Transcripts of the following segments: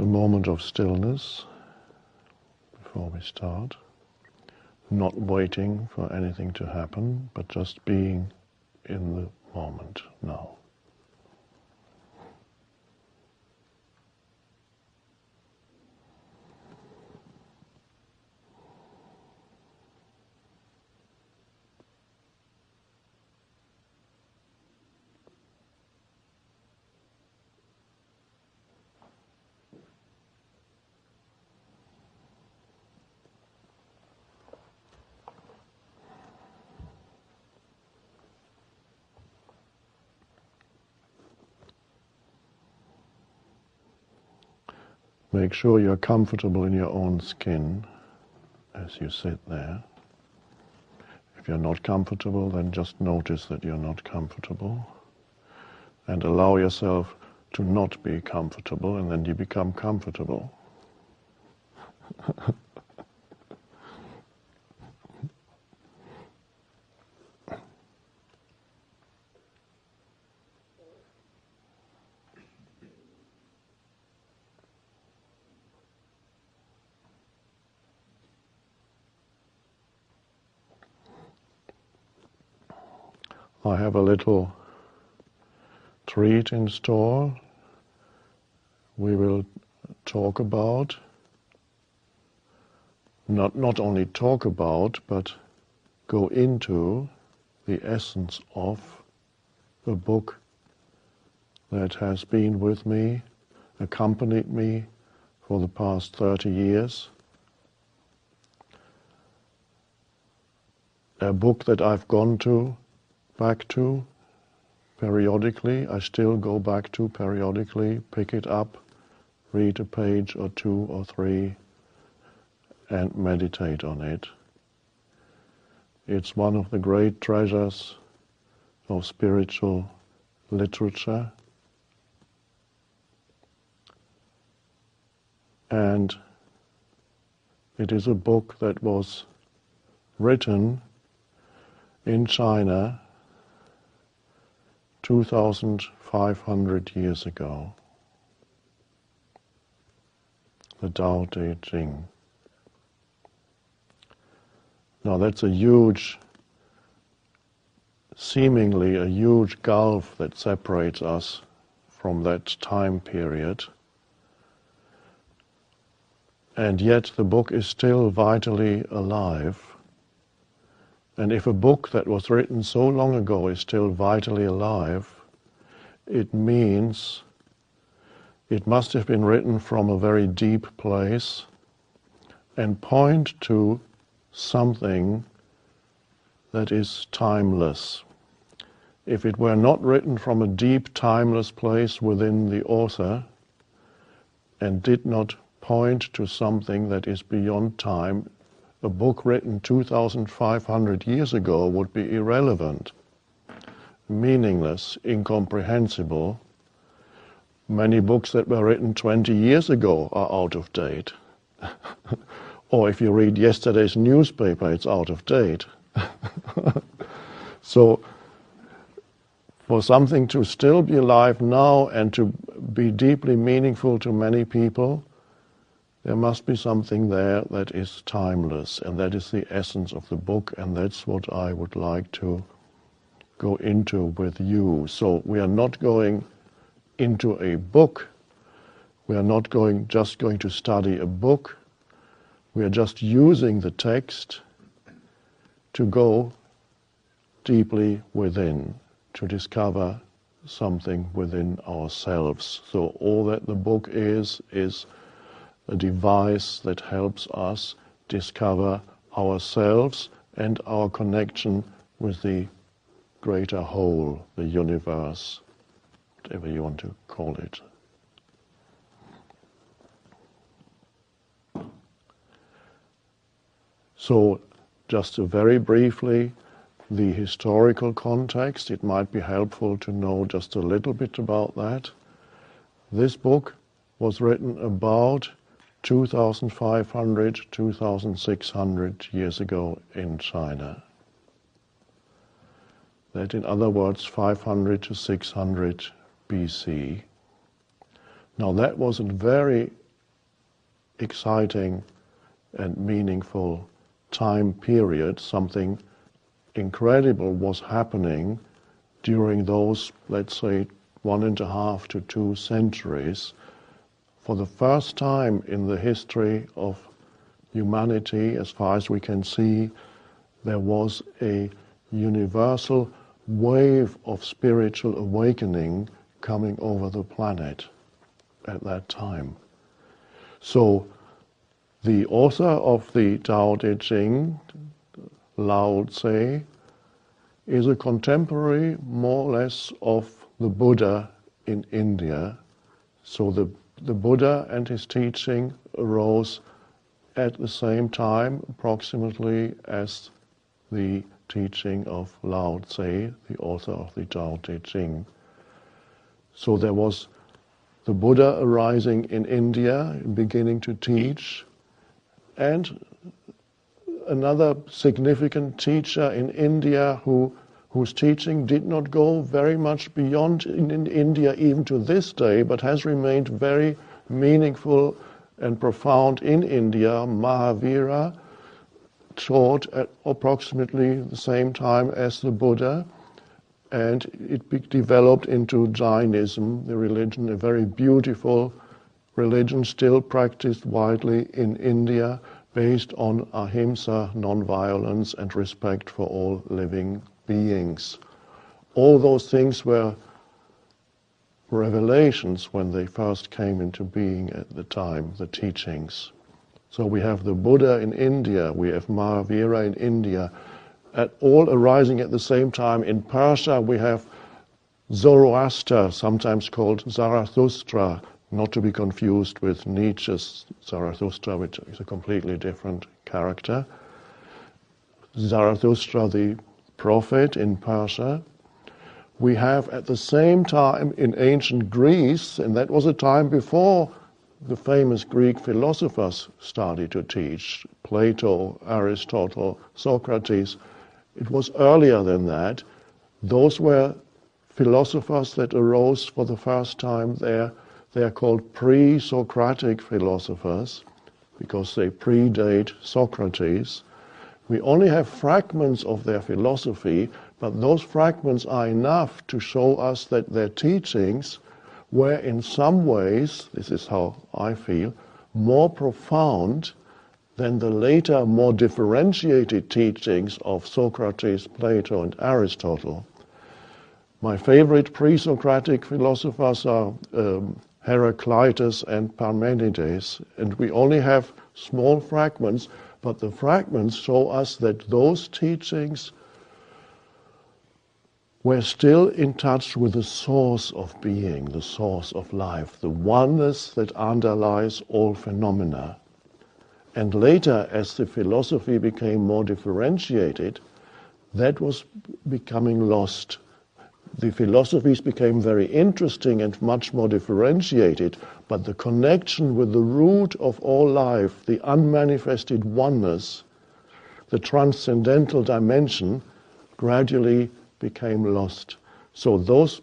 a moment of stillness before we start, not waiting for anything to happen, but just being in the moment now. Make sure you're comfortable in your own skin as you sit there. If you're not comfortable, then just notice that you're not comfortable and allow yourself to not be comfortable, and then you become comfortable. I have a little treat in store. We will talk about, not only talk about, but go into the essence of a book that has been with me, accompanied me for the past 30 years. A book that I've gone back to periodically. I still go back to periodically, pick it up, read a page or two or three, and meditate on it. It's one of the great treasures of spiritual literature. And it is a book that was written in China 2,500 years ago. The Tao Te Ching. Now that's seemingly a huge gulf that separates us from that time period. And yet the book is still vitally alive. And if a book that was written so long ago is still vitally alive, it means it must have been written from a very deep place and point to something that is timeless. If it were not written from a deep, timeless place within the author and did not point to something that is beyond time, a book written 2,500 years ago would be irrelevant, meaningless, incomprehensible. Many books that were written 20 years ago are out of date. Or if you read yesterday's newspaper, it's out of date. So, for something to still be alive now and to be deeply meaningful to many people, there must be something there that is timeless, and that is the essence of the book, and that's what I would like to go into with you. So we are not going into a book, we are not just going to study a book, we are just using the text to go deeply within, to discover something within ourselves. So all that the book is a device that helps us discover ourselves and our connection with the greater whole, the universe, whatever you want to call it. So, just very briefly, the historical context, it might be helpful to know just a little bit about that. This book was written about 2,500, 2,600 years ago in China. That, in other words, 500 to 600 BC. Now that was a very exciting and meaningful time period. Something incredible was happening during those, let's say, 1.5 to 2 centuries. For the first time in the history of humanity, as far as we can see, there was a universal wave of spiritual awakening coming over the planet at that time. So the author of the Tao Te Ching, Lao Tse, is a contemporary, more or less, of the Buddha in India. So the Buddha and his teaching arose at the same time, approximately, as the teaching of Lao Tse, the author of the Tao Te Ching. So there was the Buddha arising in India, beginning to teach, and another significant teacher in India whose teaching did not go very much beyond in India even to this day, but has remained very meaningful and profound in India. Mahavira taught at approximately the same time as the Buddha, and it developed into Jainism, the religion, a very beautiful religion still practiced widely in India, based on ahimsa, non-violence, and respect for all living beings. All those things were revelations when they first came into being at the time, the teachings. So we have the Buddha in India, we have Mahavira in India, all arising at the same time. In Persia we have Zoroaster, sometimes called Zarathustra, not to be confused with Nietzsche's Zarathustra, which is a completely different character. Zarathustra, the prophet in Persia. We have at the same time in ancient Greece, and that was a time before the famous Greek philosophers started to teach, Plato, Aristotle, Socrates. It was earlier than that. Those were philosophers that arose for the first time there. They are called pre-Socratic philosophers because they predate Socrates. We only have fragments of their philosophy, but those fragments are enough to show us that their teachings were in some ways, this is how I feel, more profound than the later, more differentiated teachings of Socrates, Plato, and Aristotle. My favorite pre-Socratic philosophers are Heraclitus and Parmenides, and we only have small fragments, but the fragments show us that those teachings were still in touch with the source of being, the source of life, the oneness that underlies all phenomena. And later, as the philosophy became more differentiated, that was becoming lost. The philosophies became very interesting and much more differentiated, but the connection with the root of all life, the unmanifested oneness, the transcendental dimension, gradually became lost. So those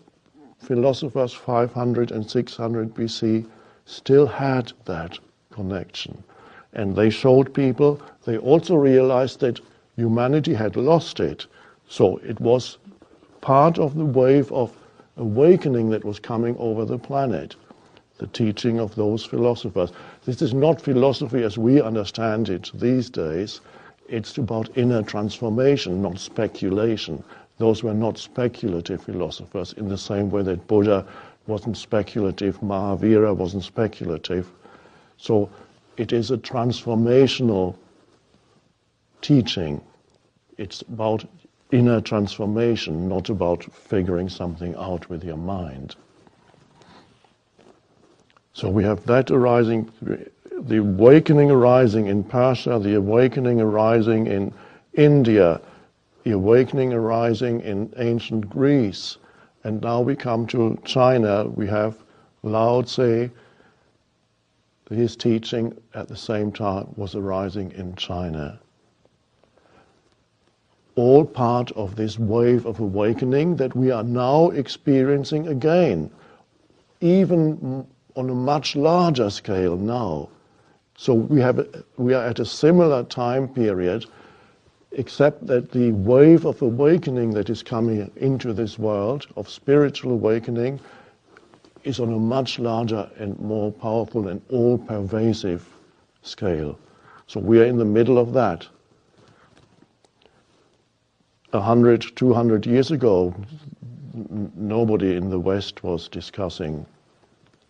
philosophers 500 and 600 BC still had that connection. And they showed people, they also realized that humanity had lost it. So it was part of the wave of awakening that was coming over the planet, the teaching of those philosophers. This is not philosophy as we understand it these days. It's about inner transformation, not speculation. Those were not speculative philosophers in the same way that Buddha wasn't speculative, Mahavira wasn't speculative. So it is a transformational teaching. It's about inner transformation, not about figuring something out with your mind. So we have that arising, the awakening arising in Persia, the awakening arising in India, the awakening arising in ancient Greece. And now we come to China. We have Lao Tse, his teaching at the same time was arising in China. All part of this wave of awakening that we are now experiencing again, even on a much larger scale now. So we are at a similar time period, except that the wave of awakening that is coming into this world, of spiritual awakening, is on a much larger and more powerful and all-pervasive scale. So we are in the middle of that. 100, 200 years ago, nobody in the West was discussing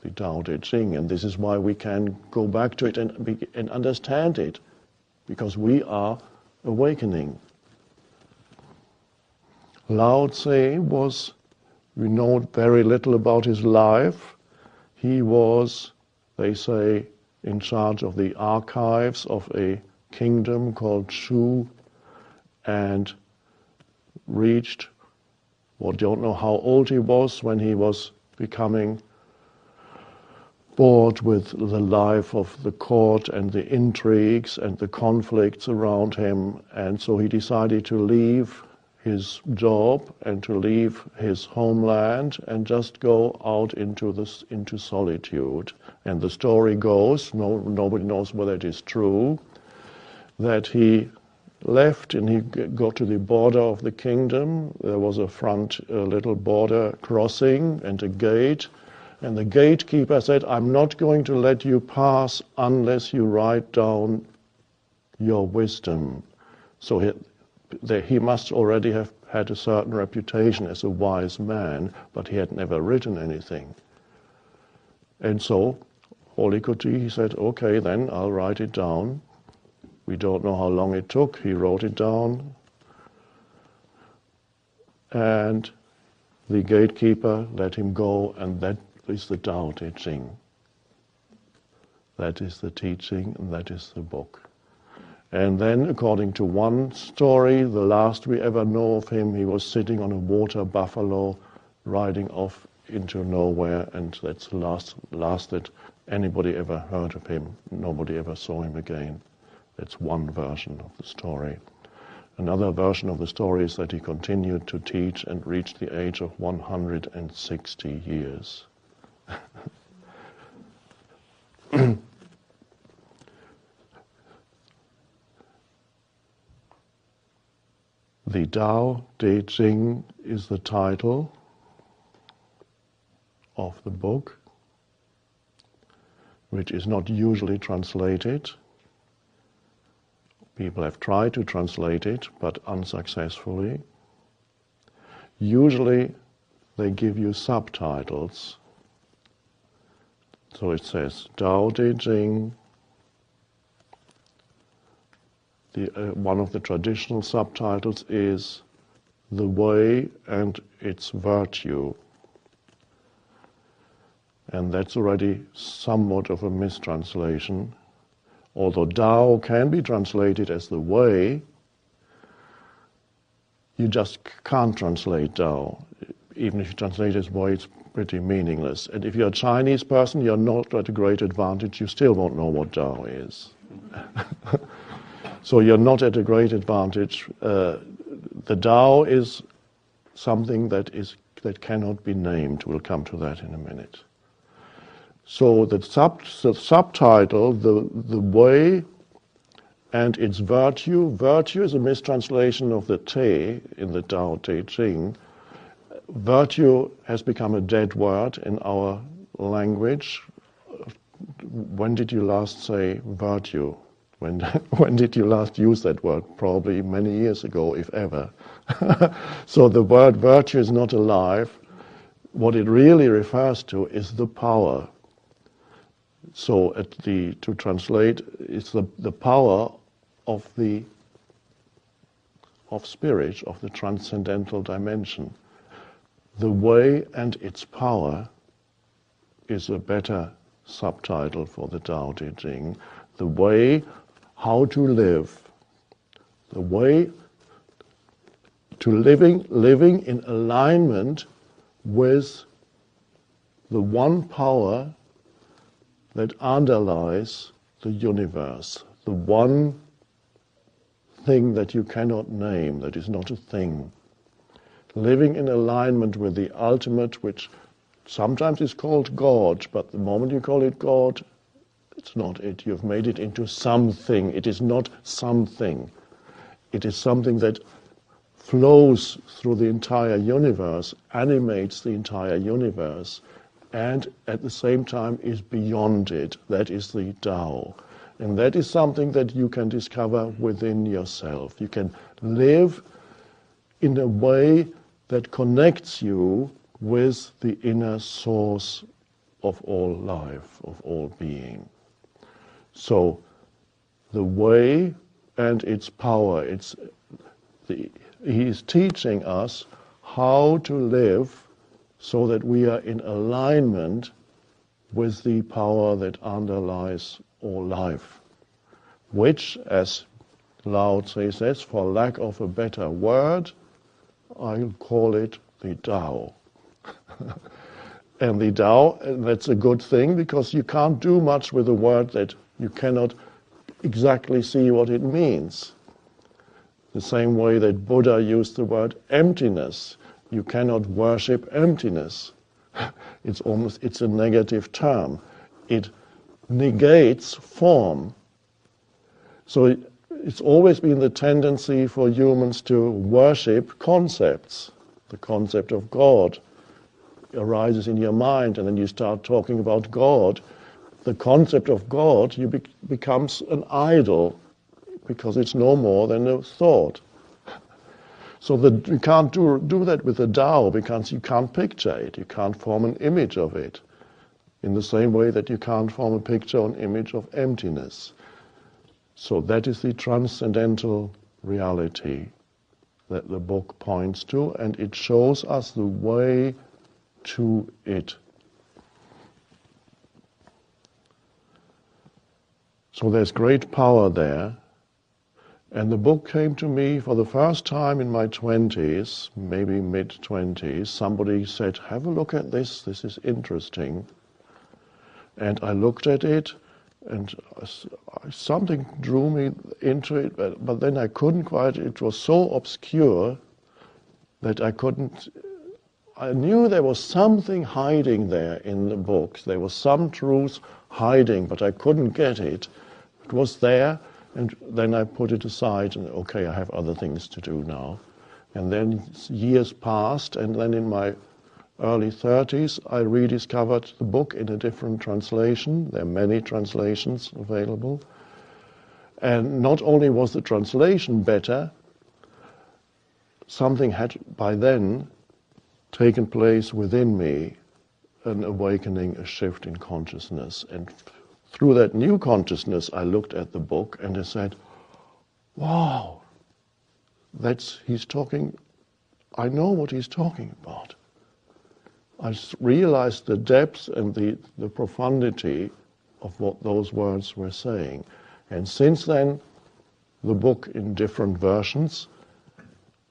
the Tao Te Ching, and this is why we can go back to it and understand it, because we are awakening. Lao Tse was, we know very little about his life. He was, they say, in charge of the archives of a kingdom called Shu, and reached, well, don't know how old he was when he was becoming bored with the life of the court and the intrigues and the conflicts around him, and so he decided to leave his job and to leave his homeland and just go out into solitude. And the story goes, nobody knows whether it is true, that he left and he got to the border of the kingdom. There was a little border crossing and a gate, and the gatekeeper said, "I'm not going to let you pass unless you write down your wisdom." So he must already have had a certain reputation as a wise man, but he had never written anything. And so all he could do, he said, "Okay, then I'll write it down." We don't know how long it took. He wrote it down. And the gatekeeper let him go, and that is the Tao Te Ching. That is the teaching, and that is the book. And then, according to one story, the last we ever know of him, he was sitting on a water buffalo, riding off into nowhere, and that's the last that anybody ever heard of him. Nobody ever saw him again. That's one version of the story. Another version of the story is that he continued to teach and reached the age of 160 years. The Tao Te Ching is the title of the book, which is not usually translated. People have tried to translate it, but unsuccessfully. Usually they give you subtitles. So it says, Tao Te Ching. One of the traditional subtitles is The Way and Its Virtue. And that's already somewhat of a mistranslation. Although Tao can be translated as the way, you just can't translate Tao. Even if you translate it as way, it's pretty meaningless. And if you're a Chinese person, you're not at a great advantage. You still won't know what Tao is. So you're not at a great advantage. The Tao is something that cannot be named. We'll come to that in a minute. So the subtitle, the way and its virtue. Virtue is a mistranslation of the Te in the Tao Te Ching. Virtue has become a dead word in our language. When did you last say virtue? When did you last use that word? Probably many years ago, if ever. So the word virtue is not alive. What it really refers to is the power. So to translate, it's the power of spirit, of the transcendental dimension. The way and its power is a better subtitle for the Tao Te Ching. The way how to live. The way to living in alignment with the one power that underlies the universe, the one thing that you cannot name, that is not a thing. Living in alignment with the ultimate, which sometimes is called God, but the moment you call it God, That's not it. You've made it into something. It is not something. It is something that flows through the entire universe, animates the entire universe, and at the same time is beyond it. That is the Tao. And that is something that you can discover within yourself. You can live in a way that connects you with the inner source of all life, of all being. So the way and its power, he is teaching us how to live so that we are in alignment with the power that underlies all life, which, as Lao Tse says, for lack of a better word, I'll call it the Tao. And the Tao, that's a good thing, because you can't do much with a word that you cannot exactly see what it means. The same way that Buddha used the word emptiness. You cannot worship emptiness. It's a negative term. It negates form. So it's always been the tendency for humans to worship concepts. The concept of God arises in your mind, and then you start talking about God. The concept of God becomes an idol, because it's no more than a thought. So that you can't do that with the Tao, because you can't picture it, you can't form an image of it, in the same way that you can't form a picture or an image of emptiness. So that is the transcendental reality that the book points to, and it shows us the way to it. So there's great power there. And the book came to me for the first time in my 20s, maybe mid-20s. Somebody said, have a look at this is interesting. And I looked at it, and something drew me into it, but then I couldn't quite, it was so obscure that I knew there was something hiding there in the book. There was some truth hiding, but I couldn't get it. It was there. And then I put it aside, and okay, I have other things to do now. And then years passed, and then in my early 30s, I rediscovered the book in a different translation. There are many translations available. And not only was the translation better, something had by then taken place within me, an awakening, a shift in consciousness. And through that new consciousness, I looked at the book and I said, wow, he's talking, I know what he's talking about. I realized the depth and the profundity of what those words were saying. And since then, the book in different versions,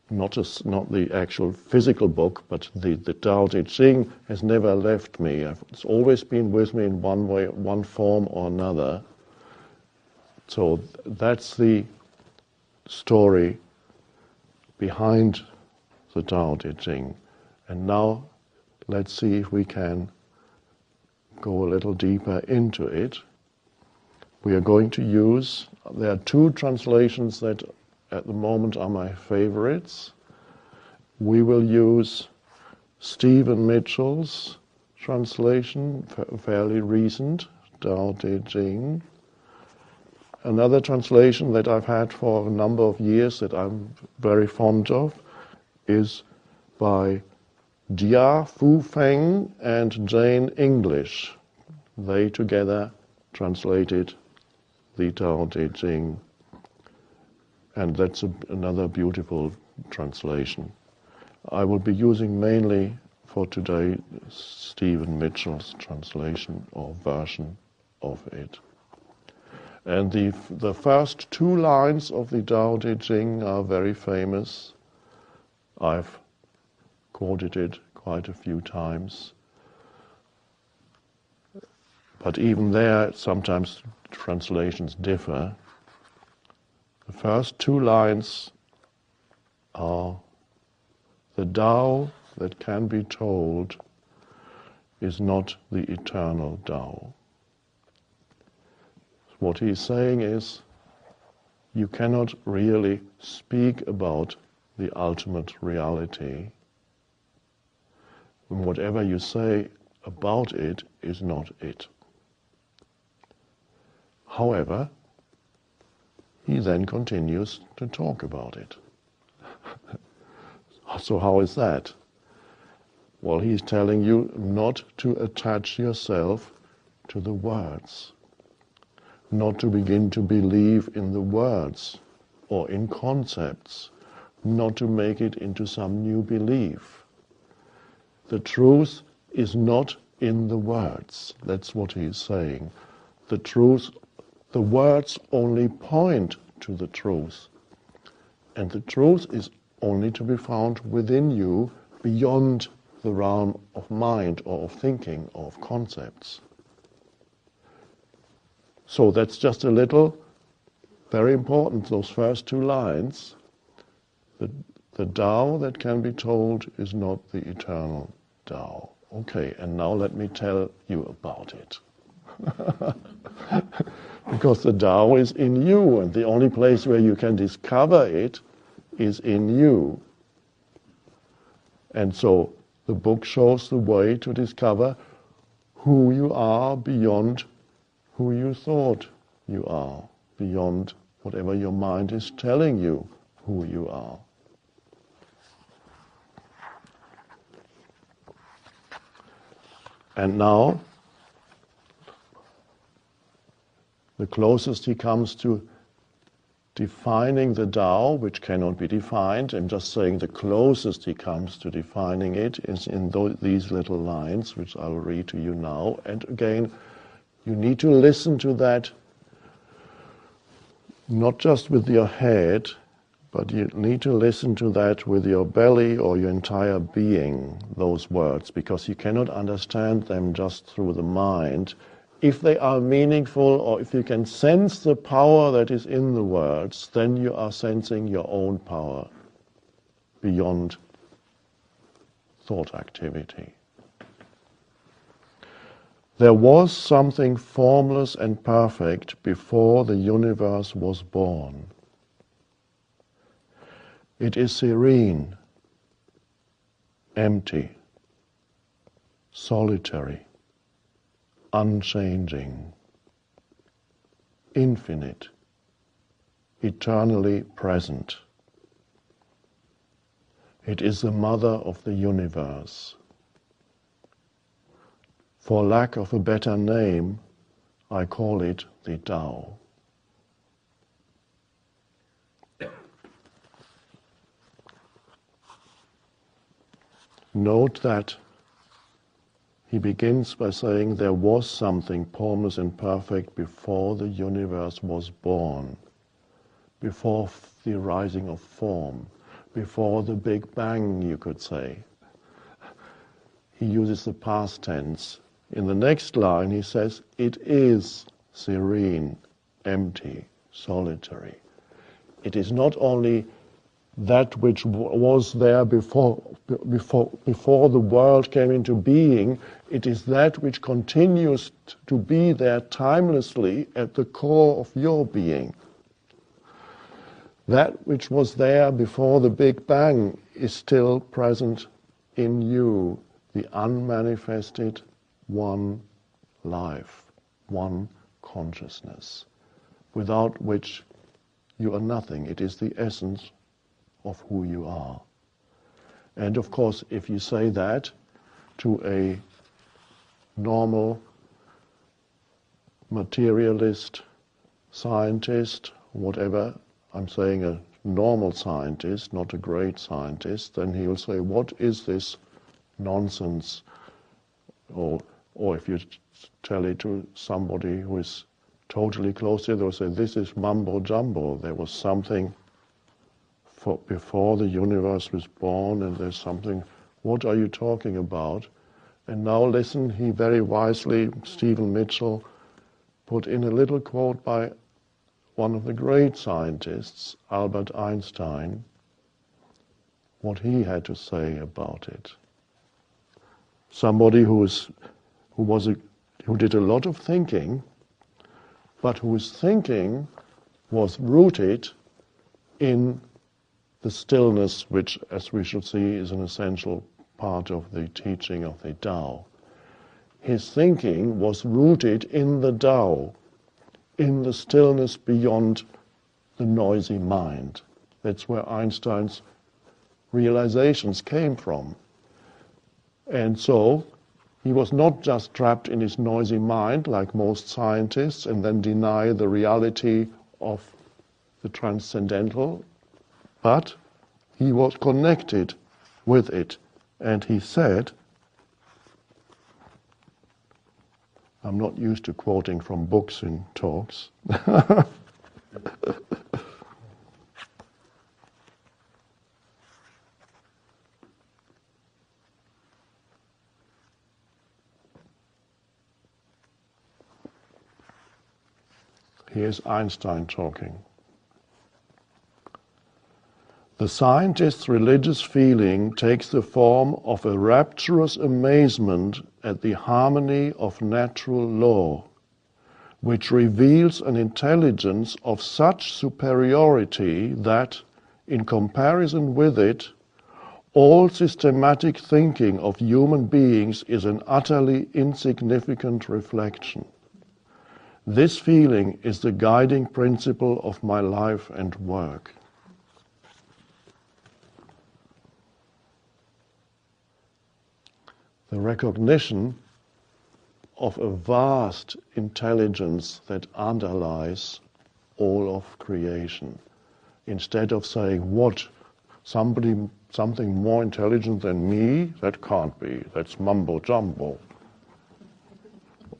not the actual physical book, but the Tao Te Ching has never left me. It's always been with me in one way, one form or another. So that's the story behind the Tao Te Ching. And now let's see if we can go a little deeper into it. We are going to use, there are two translations that at the moment are my favorites. We will use Stephen Mitchell's translation, fairly recent, Tao Te Ching. Another translation that I've had for a number of years that I'm very fond of is by Jia Fu Feng and Jane English. They together translated the Tao Te Ching. And that's another beautiful translation. I will be using mainly for today Stephen Mitchell's translation or version of it. And the first two lines of the Tao Te Ching are very famous. I've quoted it quite a few times. But even there, sometimes translations differ. The first two lines are, the Tao that can be told is not the eternal Tao. What he's saying is, you cannot really speak about the ultimate reality. And whatever you say about it is not it. However, he then continues to talk about it. So how is that? Well, he's telling you not to attach yourself to the words, not to begin to believe in the words or in concepts, not to make it into some new belief. The truth is not in the words. That's what he's saying. The truth, the words only point to the truth. And the truth is only to be found within you, beyond the realm of mind or of thinking or of concepts. So that's just a little, very important, those first two lines. The Tao that can be told is not the eternal Tao. Okay, and now let me tell you about it. Because the Tao is in you, and the only place where you can discover it is in you. And so the book shows the way to discover who you are beyond who you thought you are, beyond whatever your mind is telling you who you are. And now, the closest he comes to defining the Tao, which cannot be defined, I'm just saying the closest he comes to defining it is in these little lines, which I'll read to you now. And again, you need to listen to that, not just with your head, but you need to listen to that with your belly or your entire being, those words, because you cannot understand them just through the mind. If they are meaningful, or if you can sense the power that is in the words, then you are sensing your own power beyond thought activity. There was something formless and perfect before the universe was born. It is serene, empty, solitary, unchanging, infinite, eternally present. It is the mother of the universe. For lack of a better name, I call it the Tao. Note that he begins by saying there was something formless and perfect before the universe was born, before the rising of form, before the Big Bang, you could say. He uses the past tense. In the next line he says, it is serene, empty, solitary. It is not only that which was there before the world came into being, it is that which continues to be there timelessly at the core of your being. That which was there before the Big Bang is still present in you, the unmanifested one life, one consciousness, without which you are nothing. It is the essence of who you are. And of course, if you say that to a normal materialist, scientist, whatever, I'm saying a normal scientist, not a great scientist, then he will say, what is this nonsense? Or if you tell it to somebody who is totally close to it, they'll say, this is mumbo jumbo. There was something before the universe was born, and there's something, what are you talking about? And now listen, he very wisely, Stephen Mitchell, put in a little quote by one of the great scientists, Albert Einstein, what he had to say about it. Somebody who did a lot of thinking, but whose thinking was rooted in the stillness, which, as we should see, is an essential part of the teaching of the Tao. His thinking was rooted in the Tao, in the stillness beyond the noisy mind. That's where Einstein's realizations came from. And so he was not just trapped in his noisy mind, like most scientists, and then deny the reality of the transcendental, but he was connected with it. And he said, I'm not used to quoting from books in talks. Here's Einstein talking. The scientist's religious feeling takes the form of a rapturous amazement at the harmony of natural law, which reveals an intelligence of such superiority that, in comparison with it, all systematic thinking of human beings is an utterly insignificant reflection. This feeling is the guiding principle of my life and work. The recognition of a vast intelligence that underlies all of creation. Instead of saying, what, something more intelligent than me? That can't be, that's mumbo jumbo.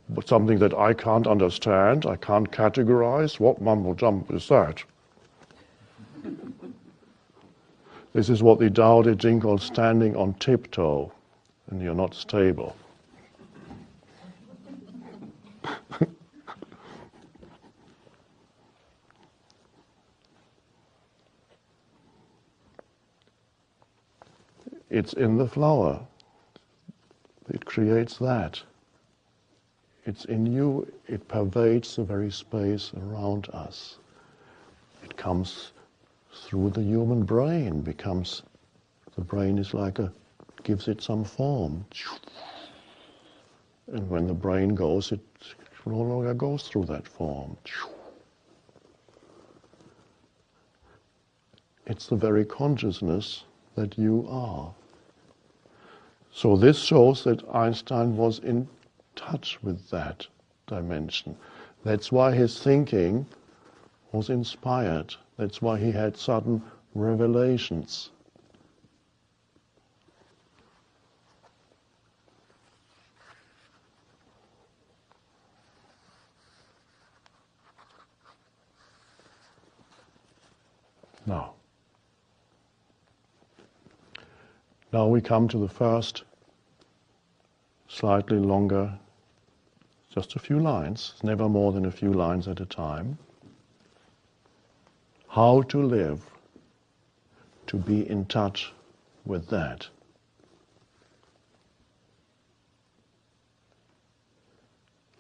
But something that I can't understand, I can't categorize, what mumbo jumbo is that? This is what the Tao Te Ching calls standing on tiptoe, and you're not stable. It's in the flower. It creates that. It's in you, it pervades the very space around us. It comes through the human brain, the brain is like gives it some form. And when the brain goes, it no longer goes through that form. It's the very consciousness that you are. So this shows that Einstein was in touch with that dimension. That's why his thinking was inspired. That's why he had sudden revelations. Now we come to the first, slightly longer, just a few lines, never more than a few lines at a time. How to live, to be in touch with that.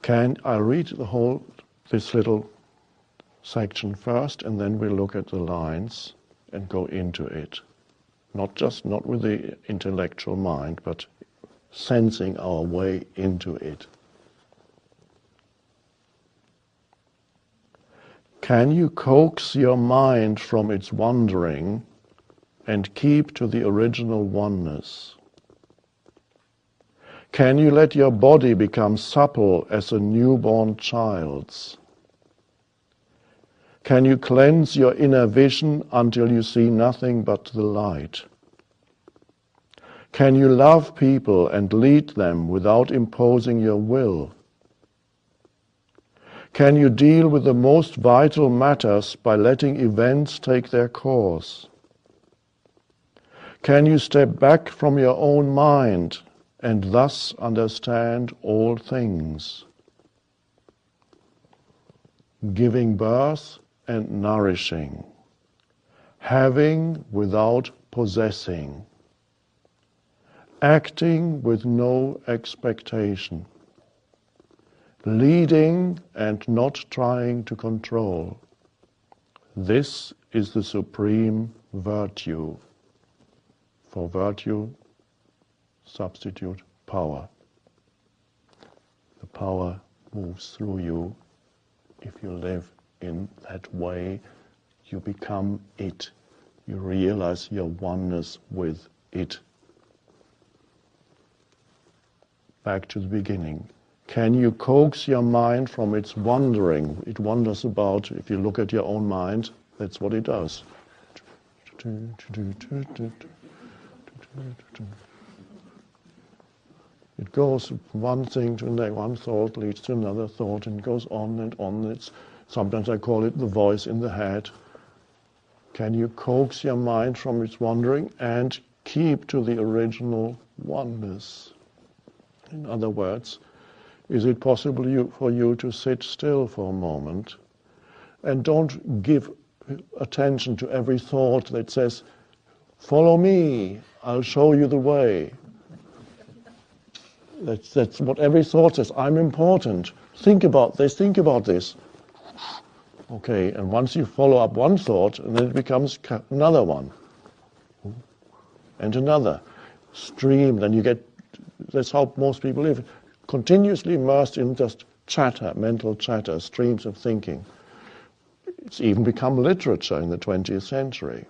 I'll read this little section first, and then we'll look at the lines and go into it. Not with the intellectual mind, but sensing our way into it. Can you coax your mind from its wandering and keep to the original oneness? Can you let your body become supple as a newborn child's? Can you cleanse your inner vision until you see nothing but the light? Can you love people and lead them without imposing your will? Can you deal with the most vital matters by letting events take their course? Can you step back from your own mind and thus understand all things? Giving birth and nourishing, having without possessing, acting with no expectation, leading and not trying to control. This is the supreme virtue. For virtue, substitute power. The power moves through you. If you live in that way, you become it. You realize your oneness with it. Back to the beginning. Can you coax your mind from its wandering? It wanders about. If you look at your own mind, that's what it does. It goes one thing to another, one thought leads to another thought, and goes on and on. Sometimes I call it the voice in the head. Can you coax your mind from its wandering and keep to the original oneness? In other words, is it possible for you to sit still for a moment and don't give attention to every thought that says, follow me, I'll show you the way. That's what every thought says, I'm important, think about this, think about this. Okay, and once you follow up one thought, and then it becomes another one. And another. Stream, then you get, that's how most people live, continuously immersed in just chatter, mental chatter, streams of thinking. It's even become literature in the 20th century.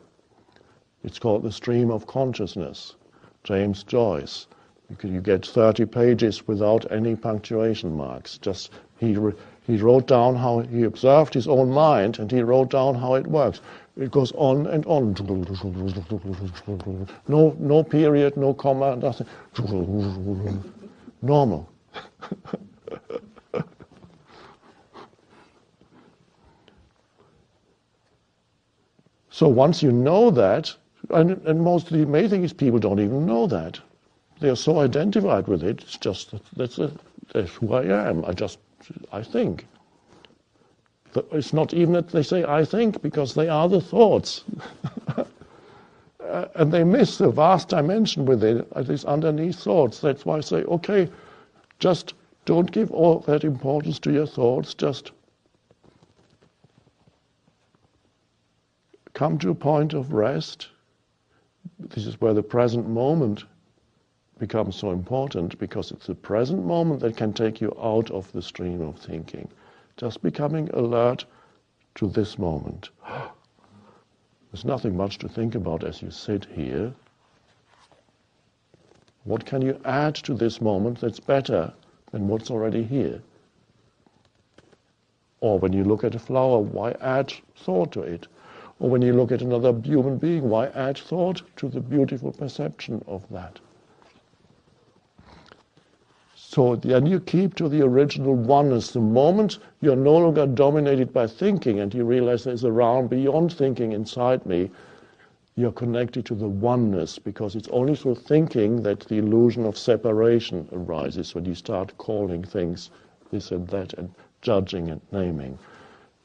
It's called the stream of consciousness. James Joyce. You get 30 pages without any punctuation marks. Just he wrote down how he observed his own mind, and he wrote down how it works. It goes on and on. No period, no comma, nothing. Normal. So once you know that, and most of the amazing is people don't even know that. They are so identified with it. It's just that's who I am. I think. It's not even that they say I think, because they are the thoughts, and they miss the vast dimension within these underneath thoughts. That's why I say, okay, just don't give all that importance to your thoughts. Just come to a point of rest. This is where the present moment becomes so important, because it's the present moment that can take you out of the stream of thinking. Just becoming alert to this moment. There's nothing much to think about as you sit here. What can you add to this moment that's better than what's already here? Or when you look at a flower, why add thought to it? Or when you look at another human being, why add thought to the beautiful perception of that? So then you keep to the original oneness. The moment you're no longer dominated by thinking and you realize there's a realm beyond thinking inside me, you're connected to the oneness, because it's only through thinking that the illusion of separation arises, when you start calling things this and that and judging and naming.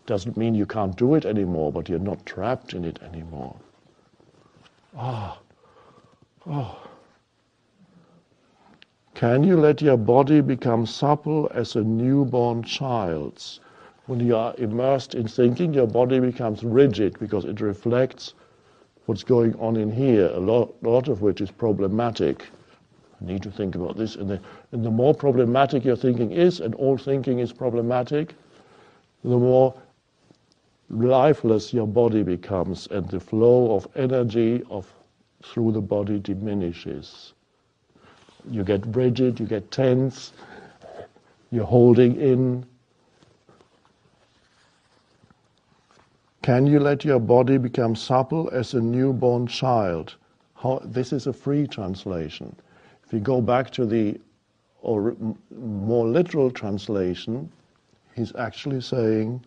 Doesn't mean you can't do it anymore, but you're not trapped in it anymore. Can you let your body become supple as a newborn child's? When you are immersed in thinking, your body becomes rigid because it reflects what's going on in here, a lot of which is problematic. I need to think about this. And the more problematic your thinking is, and all thinking is problematic, the more lifeless your body becomes, and the flow of energy through the body diminishes. You get rigid, you get tense, you're holding in. Can you let your body become supple as a newborn child? This is a free translation. If you go back to the more literal translation, he's actually saying,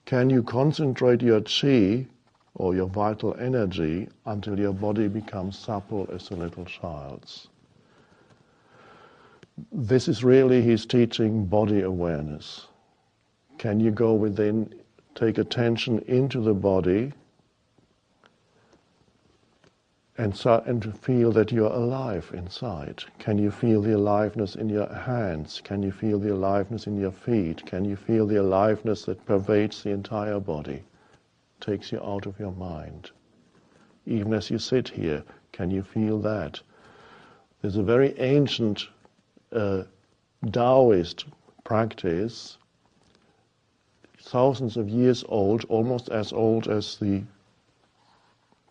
can you concentrate your chi, or your vital energy, until your body becomes supple as a little child's? This is really his teaching, body awareness. Can you go within, take attention into the body, and to feel that you're alive inside. Can you feel the aliveness in your hands? Can you feel the aliveness in your feet? Can you feel the aliveness that pervades the entire body, takes you out of your mind? Even as you sit here, can you feel that? There's a very ancient Taoist practice, thousands of years old, almost as old as the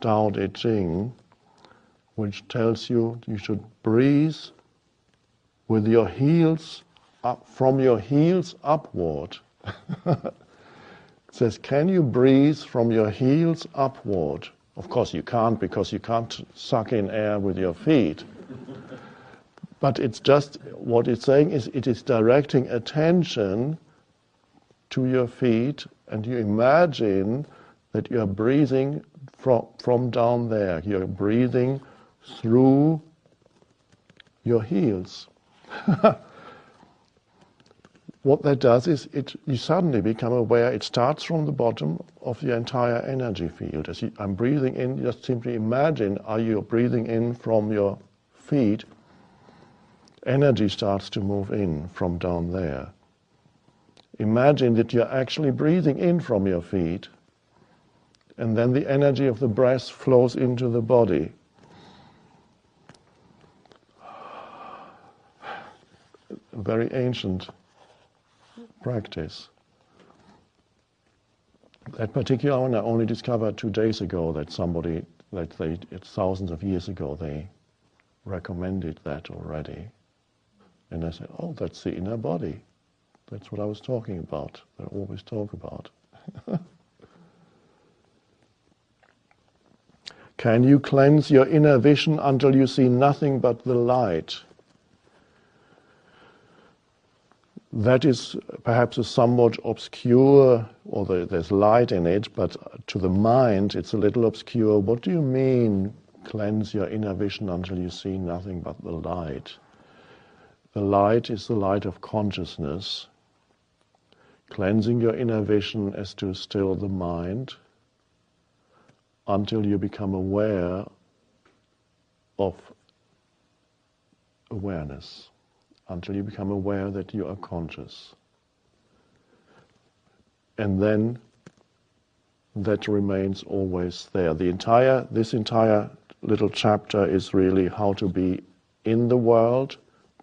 Tao Te Ching, which tells you should breathe with your heels up, from your heels upward. It says, can you breathe from your heels upward? Of course you can't, because you can't suck in air with your feet. But it's just, what it's saying is, it is directing attention to your feet, and you imagine that you're breathing from down there. You're breathing through your heels. What that does is you suddenly become aware. It starts from the bottom of the entire energy field. As I'm breathing in, just simply imagine, are you breathing in from your feet? Energy starts to move in from down there. Imagine that you're actually breathing in from your feet, and then the energy of the breath flows into the body. A very ancient practice. That particular one I only discovered 2 days ago, that somebody, thousands of years ago, they recommended that already. And I said, oh, that's the inner body. That's what I was talking about, that I always talk about. Can you cleanse your inner vision until you see nothing but the light? That is perhaps a somewhat obscure, or there's light in it, but to the mind it's a little obscure. What do you mean, cleanse your inner vision until you see nothing but the light? The light is the light of consciousness. Cleansing your inner vision is to still the mind until you become aware of awareness, until you become aware that you are conscious. And then that remains always there. This entire little chapter is really how to be in the world,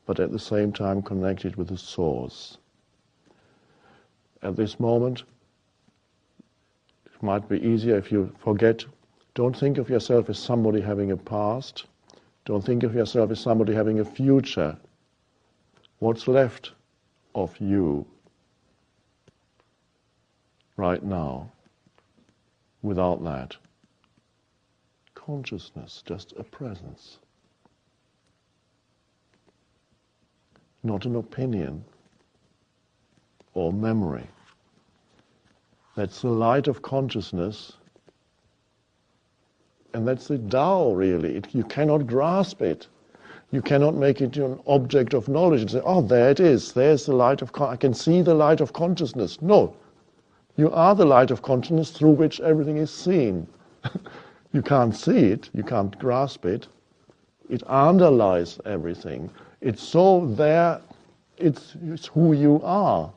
but at the same time connected with the source. At this moment, it might be easier if you forget. Don't think of yourself as somebody having a past. Don't think of yourself as somebody having a future. What's left of you right now without that? Consciousness, just a presence. Not an opinion or memory. That's the light of consciousness, and that's the Tao, really. You cannot grasp it. You cannot make it an object of knowledge and say, oh, there it is, there's the light of I can see the light of consciousness. No, you are the light of consciousness through which everything is seen. You can't see it, you can't grasp it. It underlies everything. It's so there, it's who you are.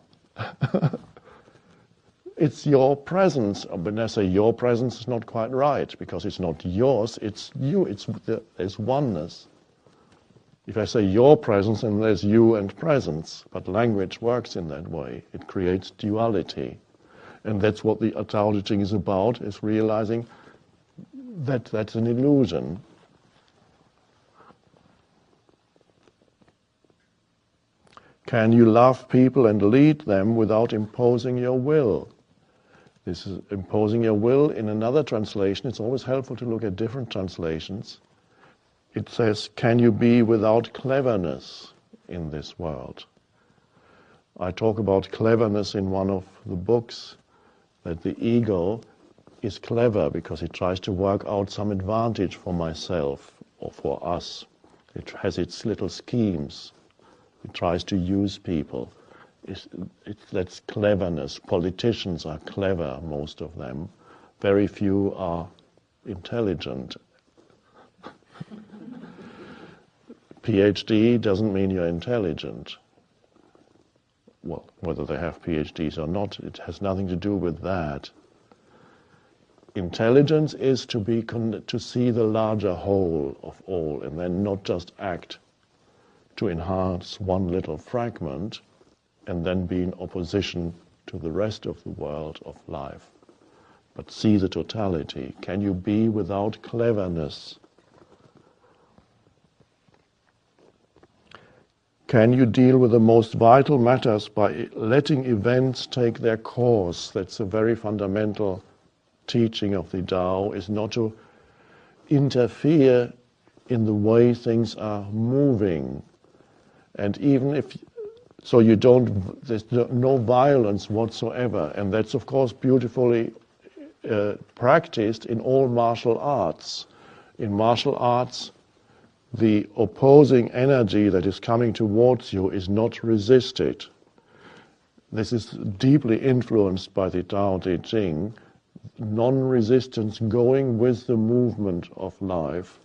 It's your presence. When I say your presence, is not quite right, because it's not yours, it's you. There's oneness. If I say your presence, then there's you and presence. But language works in that way. It creates duality. And that's what the Tao Te Ching is about, is realizing that that's an illusion. Can you love people and lead them without imposing your will? This is imposing your will. In another translation, it's always helpful to look at different translations. It says, can you be without cleverness in this world? I talk about cleverness in one of the books, that the ego is clever because it tries to work out some advantage for myself or for us. It has its little schemes. It tries to use people. That's cleverness. Politicians are clever, most of them. Very few are intelligent. PhD doesn't mean you're intelligent. Well, whether they have PhDs or not, it has nothing to do with that. Intelligence is to see the larger whole of all, and then not just act to enhance one little fragment and then be in opposition to the rest of the world of life, but see the totality. Can you be without cleverness? Can you deal with the most vital matters by letting events take their course? That's a very fundamental teaching of the Tao, is not to interfere in the way things are moving. And even if, so you don't, there's no violence whatsoever. And that's of course beautifully practiced in all martial arts. In martial arts, the opposing energy that is coming towards you is not resisted. This is deeply influenced by the Tao Te Ching. Non-resistance, going with the movement of life.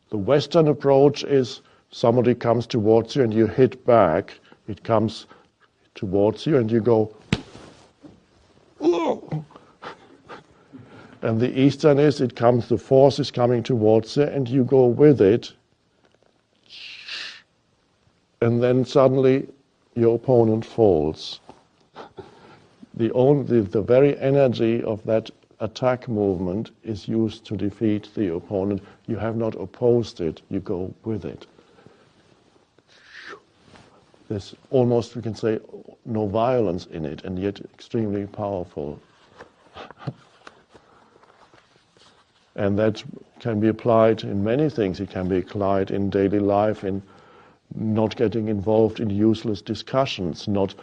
The Western approach is somebody comes towards you and you hit back. It comes towards you and you go, oh. And the Eastern is, the force is coming towards you and you go with it. And then suddenly your opponent falls. The very energy of that attack movement is used to defeat the opponent. You have not opposed it, you go with it. There's almost, we can say, no violence in it, and yet extremely powerful. And that can be applied in many things. It can be applied in daily life, in not getting involved in useless discussions, not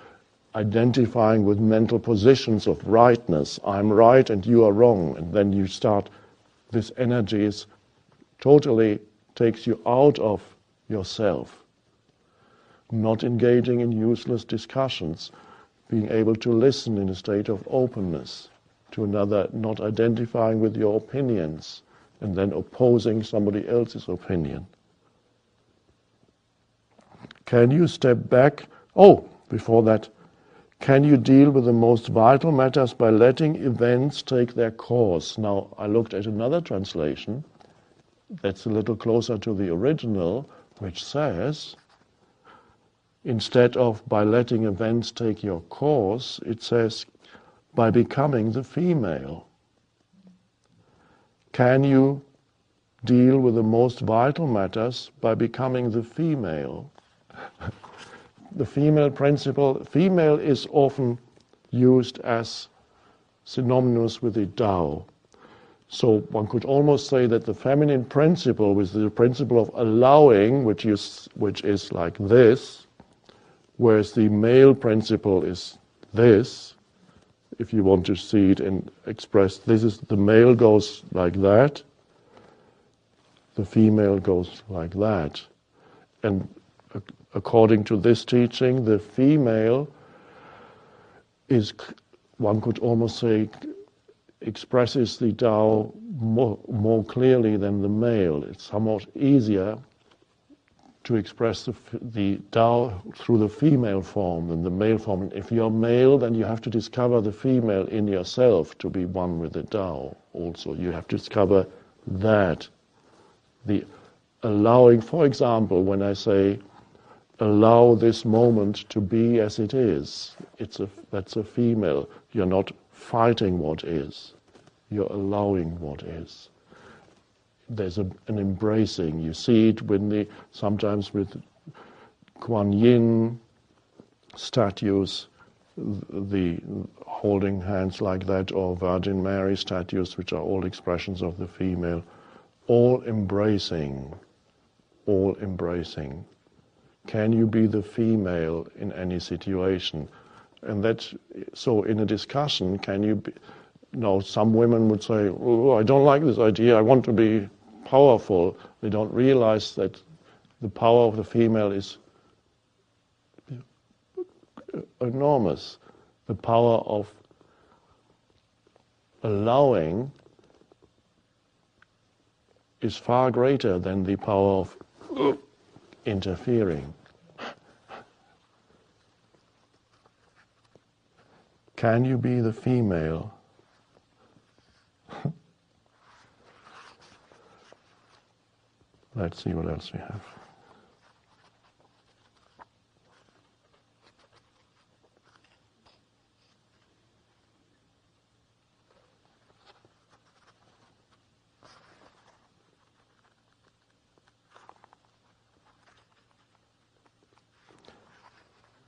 identifying with mental positions of rightness. I'm right and you are wrong. And then you start, this energy is totally takes you out of yourself. Not engaging in useless discussions, being able to listen in a state of openness to another, not identifying with your opinions and then opposing somebody else's opinion. Can you step back? Oh, before that, can you deal with the most vital matters by letting events take their course? Now, I looked at another translation that's a little closer to the original, which says, instead of by letting events take your course, it says, by becoming the female. Can you deal with the most vital matters by becoming the female? The female principle, female is often used as synonymous with the Tao. So one could almost say that the feminine principle is the principle of allowing, which is like this, whereas the male principle is this. If you want to see it and express, this is the male goes like that, the female goes like that. And according to this teaching, the female is, one could almost say, expresses the Tao more clearly than the male. It's somewhat easier to express the Tao through the female form than the male form. And if you're male, then you have to discover the female in yourself to be one with the Tao. Also, you have to discover that. The allowing, for example, when I say, allow this moment to be as it is, that's a female. You're not fighting what is. You're allowing what is. There's an embracing. You see it sometimes with Kuan Yin statues, the holding hands like that, or Virgin Mary statues, which are all expressions of the female, all embracing, all embracing. Can you be the female in any situation? And that's, so in a discussion, can you be, some women would say, oh, I don't like this idea, I want to be powerful. They don't realize that the power of the female is enormous. The power of allowing is far greater than the power of interfering. Can you be the female? Let's see what else we have.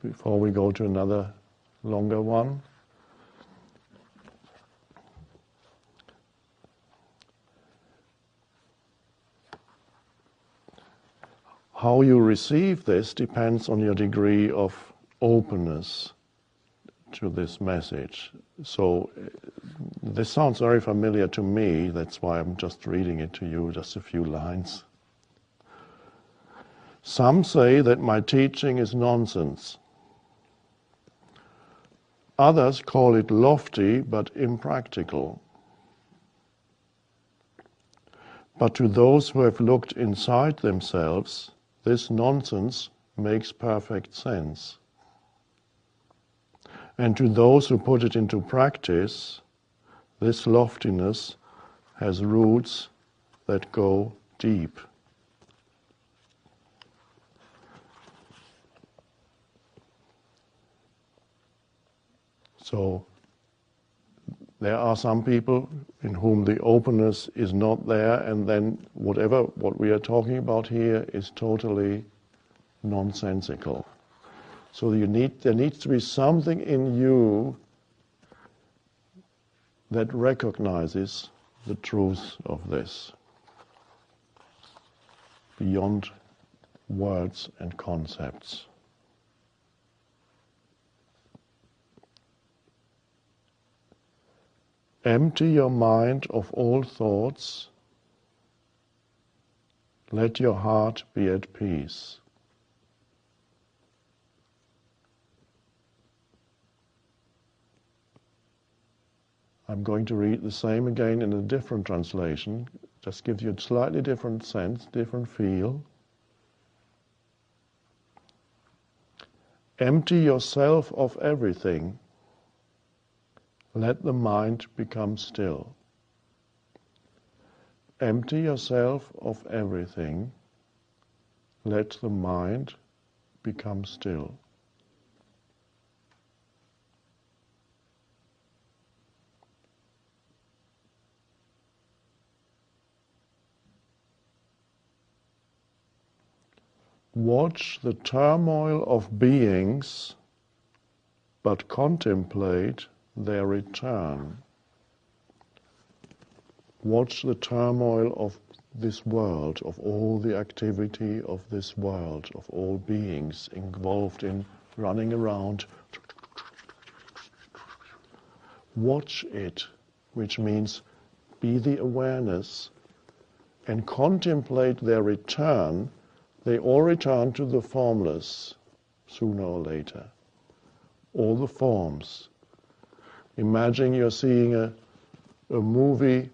Before we go to another longer one, how you receive this depends on your degree of openness to this message. So this sounds very familiar to me, that's why I'm just reading it to you, just a few lines. Some say that my teaching is nonsense. Others call it lofty but impractical. But to those who have looked inside themselves, this nonsense makes perfect sense. And to those who put it into practice, this loftiness has roots that go deep. So there are some people in whom the openness is not there, and then what we are talking about here is totally nonsensical. So there needs to be something in you that recognizes the truth of this beyond words and concepts. Empty your mind of all thoughts. Let your heart be at peace. I'm going to read the same again in a different translation. Just gives you a slightly different sense, different feel. Empty yourself of everything. Let the mind become still. Empty yourself of everything. Let the mind become still. Watch the turmoil of beings, but contemplate their return. Watch the turmoil of this world, of all the activity of this world, of all beings involved in running around. Watch it, which means be the awareness, and contemplate their return. They all return to the formless, sooner or later. All the forms. Imagine you're seeing a movie.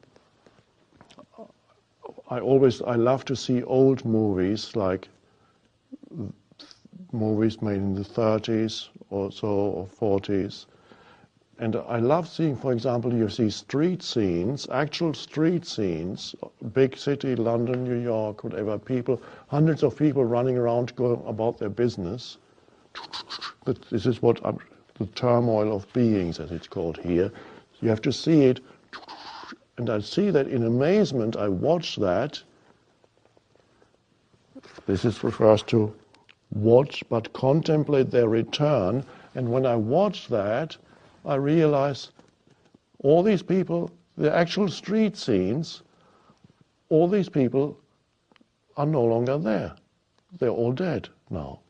I love to see old movies, like movies made in the 30s or so, or 40s. And I love seeing, for example, you see street scenes, actual street scenes, big city, London, New York, whatever, people, hundreds of people running around going about their business. But this is what the turmoil of beings, as it's called here. You have to see it, and I see that in amazement. I watch that. This refers to watch, but contemplate their return. And when I watch that, I realize all these people, the actual street scenes, all these people are no longer there. They're all dead now.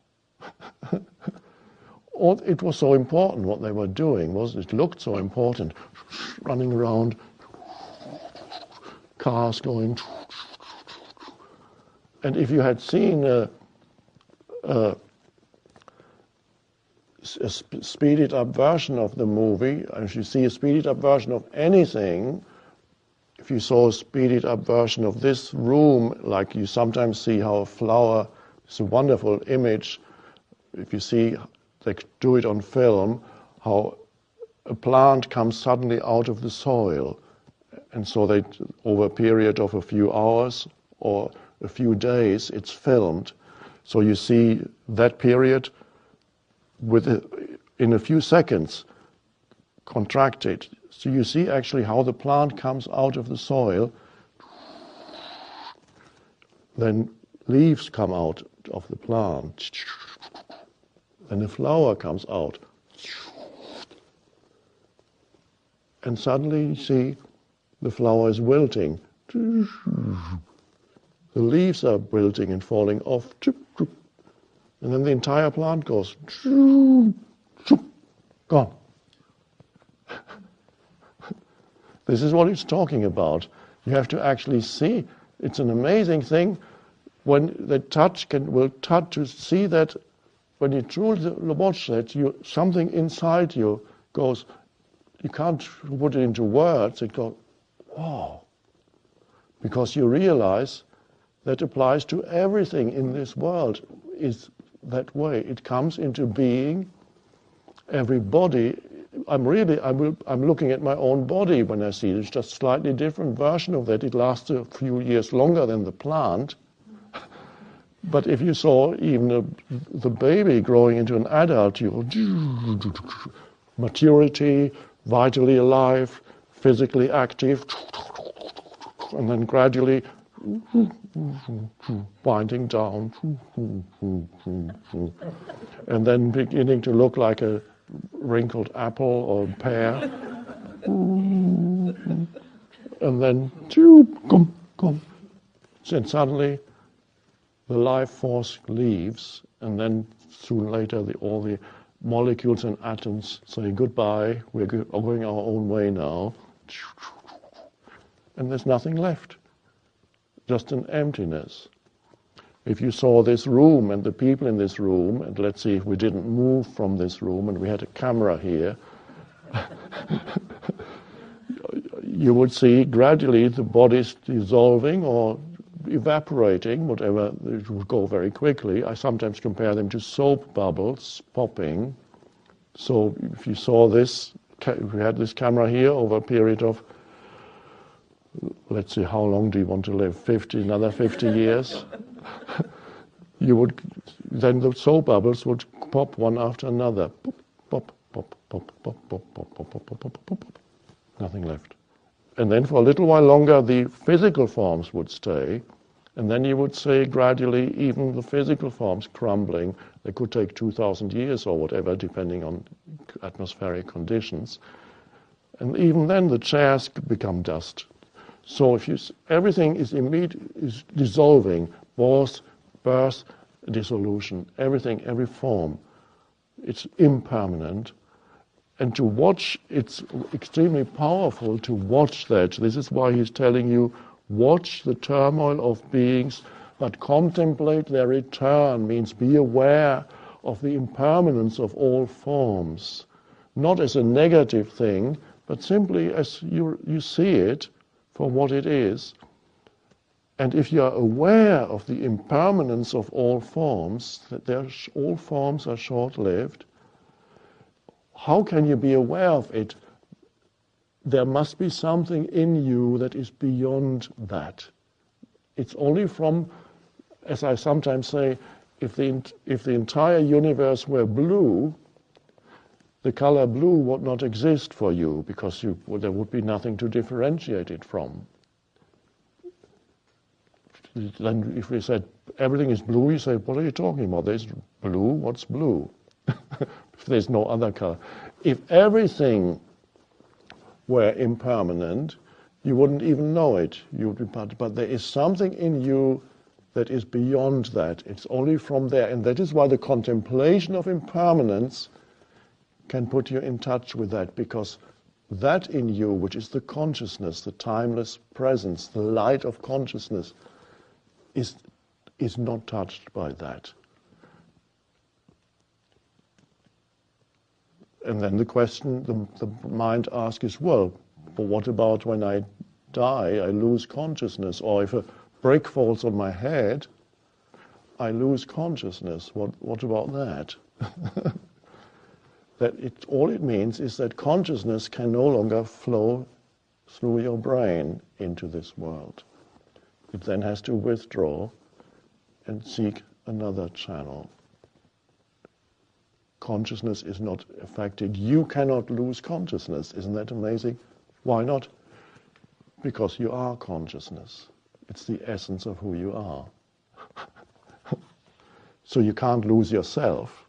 It was so important what they were doing, wasn't it? It looked so important, running around, cars going. And if you had seen a speeded up version of the movie, and if you see a speeded up version of anything, if you saw a speeded up version of this room, like you sometimes see how a flower It's a wonderful image, if you see, they do it on film, how a plant comes suddenly out of the soil. And so they, over a period of a few hours or a few days, it's filmed. So you see that period in a few seconds contracted. So you see actually how the plant comes out of the soil. Then leaves come out of the plant. Then a flower comes out. And suddenly you see the flower is wilting. The leaves are wilting and falling off. And then the entire plant goes gone. This is what it's talking about. You have to actually see. It's an amazing thing when the touch will touch to see that when you truly watch that, something inside you goes, you can't put it into words, it goes, wow. Because you realize that applies to everything in this world, is that way. It comes into being. Every body, I'm looking at my own body when I see it. It's just a slightly different version of that. It lasts a few years longer than the plant. But if you saw even the baby growing into an adult, maturity, vitally alive, physically active, and then gradually winding down, and then beginning to look like a wrinkled apple or pear, and then and suddenly the life force leaves, and then soon later all the molecules and atoms say goodbye, we're going our own way now, and there's nothing left, just an emptiness. If you saw this room and the people in this room, and let's see if we didn't move from this room and we had a camera here, you would see gradually the bodies dissolving or evaporating, whatever. It would go very quickly. I sometimes compare them to soap bubbles popping. So if you saw this, if we had this camera here over a period of, let's see, how long do you want to live? Another 50 years? Then the soap bubbles would pop one after another. Pop, pop, pop, pop, pop, pop, pop, pop, pop, pop, pop. Nothing left. And then for a little while longer, the physical forms would stay. And then you would see gradually even the physical forms crumbling. They could take 2,000 years or whatever, depending on atmospheric conditions. And even then, the chairs become dust. So everything is dissolving, birth, dissolution, everything, every form. It's impermanent. And to watch, it's extremely powerful to watch that. This is why he's telling you, watch the turmoil of beings, but contemplate their return, means be aware of the impermanence of all forms. Not as a negative thing, but simply as you see it for what it is. And if you are aware of the impermanence of all forms, that all forms are short-lived, how can you be aware of it? There must be something in you that is beyond that. It's only from, as I sometimes say, if the entire universe were blue, the color blue would not exist for you, because there would be nothing to differentiate it from. Then if we said everything is blue, you say, what are you talking about? There's blue, what's blue? If there's no other color. If everything were impermanent, you wouldn't even know it. But there is something in you that is beyond that. It's only from there. And that is why the contemplation of impermanence can put you in touch with that, because that in you, which is the consciousness, the timeless presence, the light of consciousness, is not touched by that. And then the question the mind asks is, well, but what about when I die, I lose consciousness? Or if a brick falls on my head, I lose consciousness. What about that? All it means is that consciousness can no longer flow through your brain into this world. It then has to withdraw and seek another channel. Consciousness is not affected. You cannot lose consciousness. Isn't that amazing? Why not? Because you are consciousness. It's the essence of who you are. So you can't lose yourself.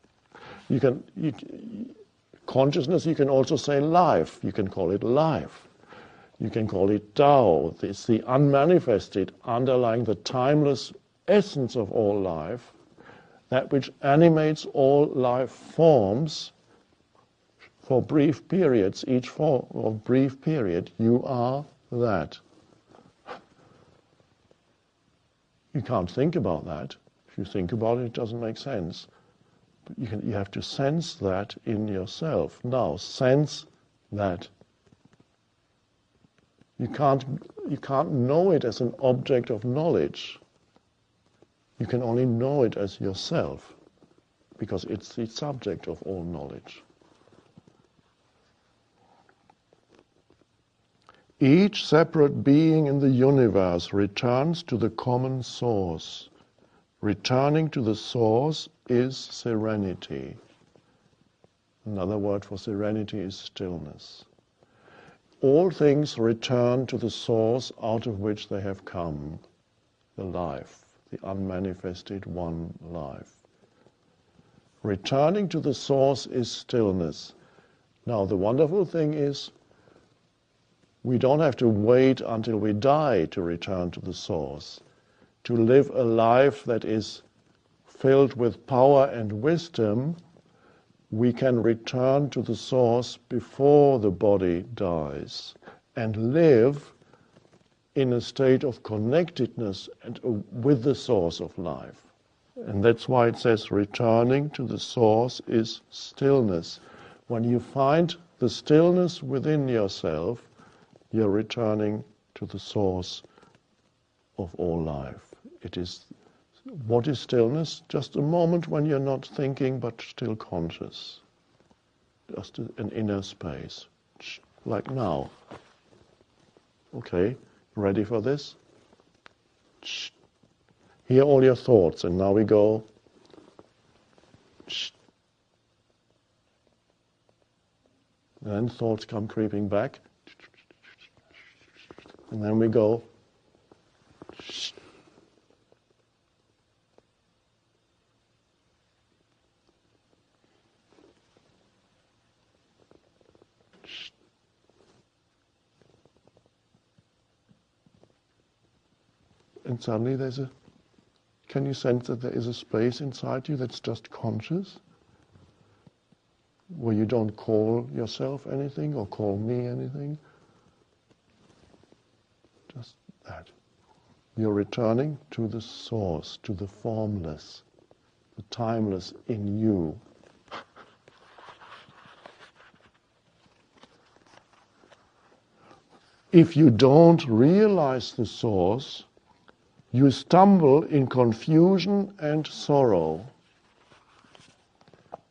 Consciousness, you can also say life. You can call it life. You can call it Tao. It's the unmanifested, underlying the timeless essence of all life, that which animates all life forms for brief periods, each form of brief period. You are that. You can't think about that. If you think about it, it doesn't make sense. But you have to sense that in yourself. Now, sense that. You can't know it as an object of knowledge. You can only know it as yourself, because it's the subject of all knowledge. Each separate being in the universe returns to the common source. Returning to the source is serenity. Another word for serenity is stillness. All things return to the source out of which they have come, the life, the unmanifested one life. Returning to the source is stillness. Now, the wonderful thing is, we don't have to wait until we die to return to the source. To live a life that is filled with power and wisdom, we can return to the source before the body dies and live in a state of connectedness and with the source of life. And that's why it says returning to the source is stillness. When you find the stillness within yourself, you're returning to the source of all life. What is stillness? Just a moment when you're not thinking but still conscious. Just an inner space, like now. Okay, ready for this? Hear all your thoughts, and now we go. And then thoughts come creeping back. And then we go. And suddenly can you sense that there is a space inside you that's just conscious? Where you don't call yourself anything or call me anything? Just that. You're returning to the source, to the formless, the timeless in you. If you don't realize the source, you stumble in confusion and sorrow.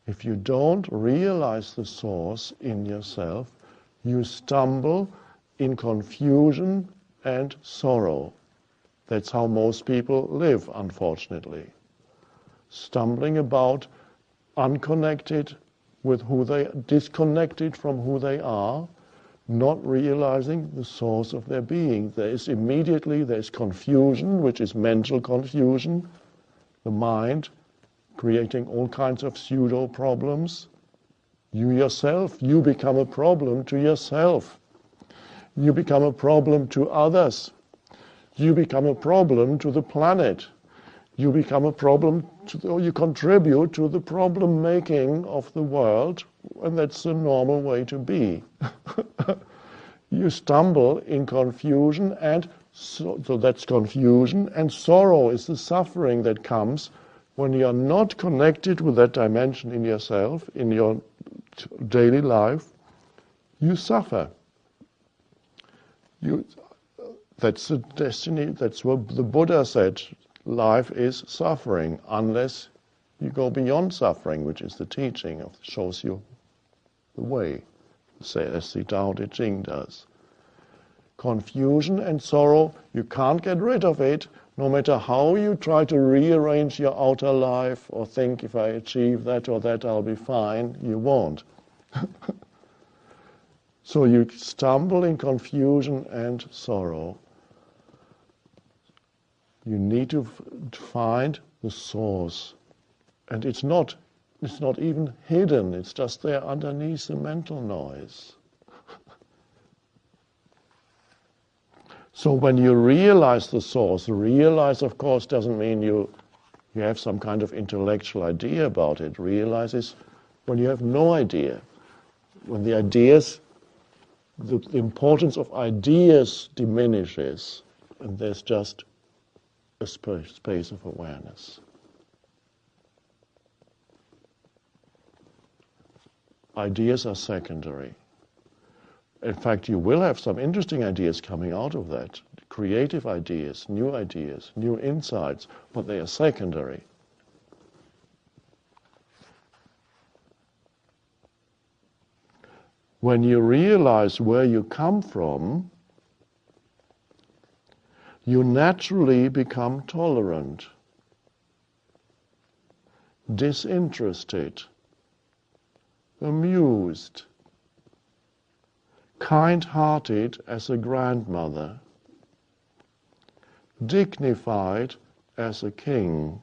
If you don't realize the source in yourself, you stumble in confusion and sorrow. That's how most people live, unfortunately. Stumbling about, unconnected with disconnected from who they are, not realizing the source of their being. There's confusion, which is mental confusion, the mind creating all kinds of pseudo problems. You yourself, you become a problem to yourself. You become a problem to others. You become a problem to the planet. You become a problem or you contribute to the problem making of the world, and that's the normal way to be. You stumble in confusion, and so that's confusion, and sorrow is the suffering that comes when you're not connected with that dimension in yourself, in your daily life. You suffer. That's the destiny, that's what the Buddha said. life is suffering, unless you go beyond suffering, which is the teaching of shows you the way, say as the Tao Te Ching does. Confusion and sorrow, you can't get rid of it, no matter how you try to rearrange your outer life or think if I achieve that or that I'll be fine, you won't. So you stumble in confusion and sorrow. You need to find the source. And it's not even hidden, it's just there underneath the mental noise. So when you realize the source, realize of course doesn't mean you have some kind of intellectual idea about it. Realize is when you have no idea. When the importance of ideas diminishes and there's just a space of awareness. Ideas are secondary. In fact, you will have some interesting ideas coming out of that, creative ideas, new insights, but they are secondary. When you realize where you come from, you naturally become tolerant, disinterested, amused, kind-hearted as a grandmother, dignified as a king,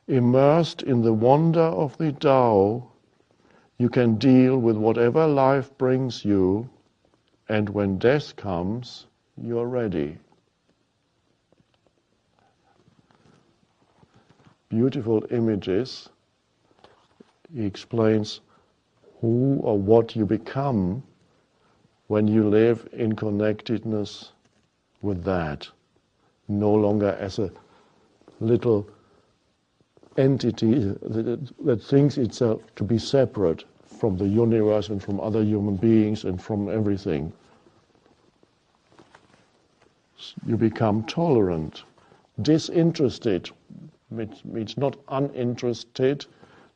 immersed in the wonder of the Tao, you can deal with whatever life brings you, and when death comes, you're ready. Beautiful images. He explains who or what you become when you live in connectedness with that, no longer as a little entity that thinks itself to be separate from the universe and from other human beings and from everything. You become tolerant, disinterested, means not uninterested,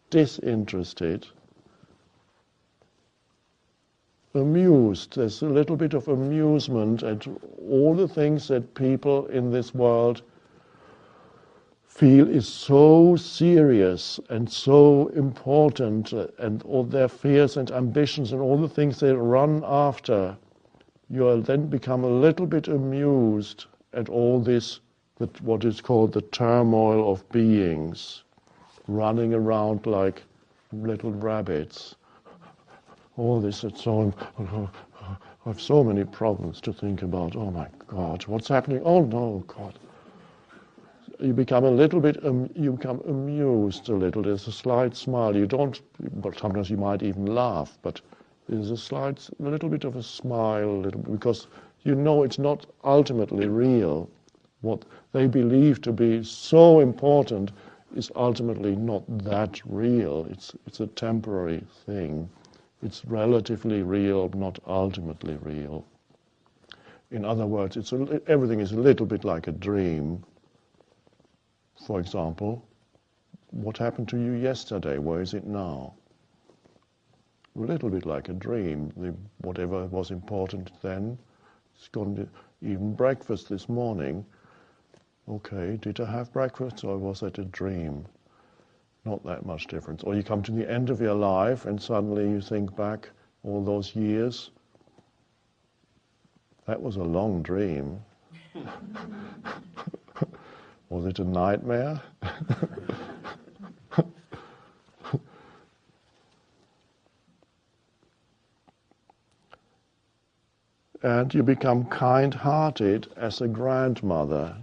disinterested, amused. There's a little bit of amusement at all the things that people in this world feel is so serious and so important, and all their fears and ambitions and all the things they run after. You'll then become a little bit amused at all this, what is called the turmoil of beings, running around like little rabbits. All this, it's so, I have so many problems to think about. Oh my God, what's happening? Oh no, God. You become a little bit, you become amused a little. There's a slight smile. You don't, but sometimes you might even laugh, but there's a little bit of a smile, because you know it's not ultimately real. What they believe to be so important is ultimately not that real. It's a temporary thing. It's relatively real, not ultimately real. In other words, everything is a little bit like a dream. For example, what happened to you yesterday? Where is it now? A little bit like a dream. Whatever was important then, it's gone to even breakfast this morning. Okay, did I have breakfast or was that a dream? Not that much difference. Or you come to the end of your life and suddenly you think back all those years. That was a long dream. Was it a nightmare? And you become kind-hearted as a grandmother.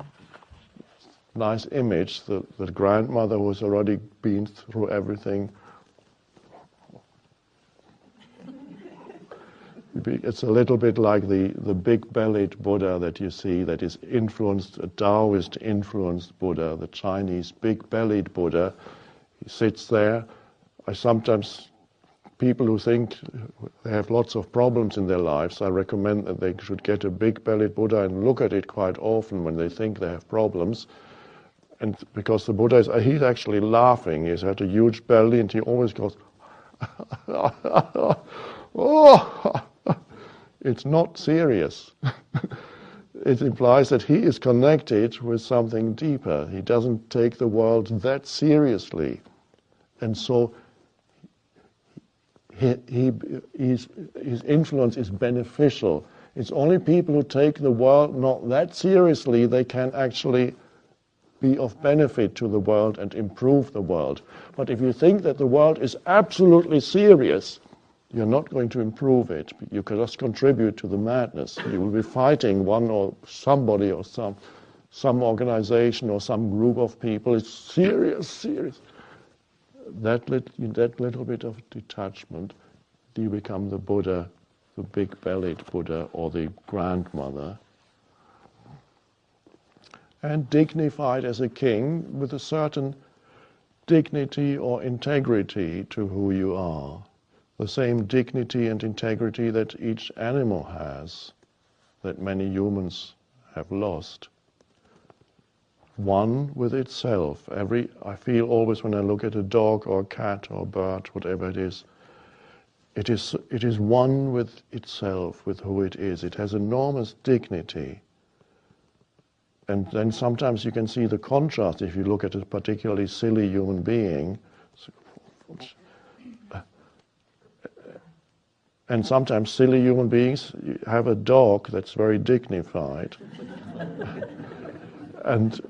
Nice image, the grandmother who's already been through everything. It's a little bit like the big-bellied Buddha that you see, that is influenced, a Taoist-influenced Buddha, the Chinese big-bellied Buddha. He sits there. I sometimes people who think they have lots of problems in their lives, I recommend that they should get a big-bellied Buddha and look at it quite often when they think they have problems. And because the Buddha he's actually laughing. He's had a huge belly and he always goes, oh, it's not serious. It implies that he is connected with something deeper. He doesn't take the world that seriously. And so his influence is beneficial. It's only people who take the world not that seriously, they can actually be of benefit to the world and improve the world. But if you think that the world is absolutely serious, you're not going to improve it. You can just contribute to the madness. You will be fighting one or somebody or some organization or some group of people. It's serious. That little bit of detachment, you become the Buddha, the big-bellied Buddha or the grandmother. And dignified as a king with a certain dignity or integrity to who you are. The same dignity and integrity that each animal has, that many humans have lost. One with itself. I feel always when I look at a dog or a cat or a bird, whatever it is one with itself, with who it is. It has enormous dignity. And then sometimes you can see the contrast if you look at a particularly silly human being. And sometimes silly human beings have a dog that's very dignified. And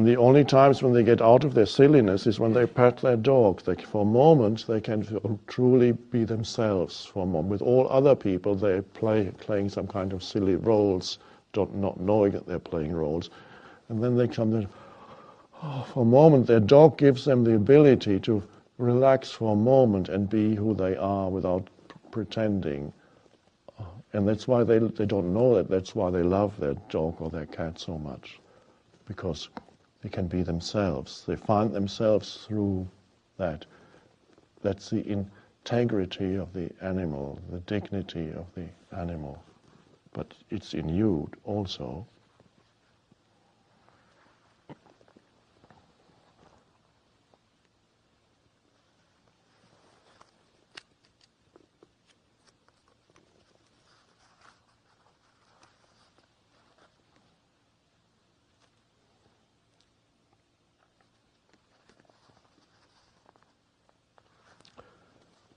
the only times when they get out of their silliness is when they pet their dog. For a moment, they can truly be themselves. For a moment. With all other people, they're playing some kind of silly roles, not knowing that they're playing roles. And then they come there. For a moment, their dog gives them the ability to relax for a moment and be who they are without pretending. And that's why they don't know that. That's why they love their dog or their cat so much. Because they can be themselves. They find themselves through that. That's the integrity of the animal, the dignity of the animal. But it's in you also.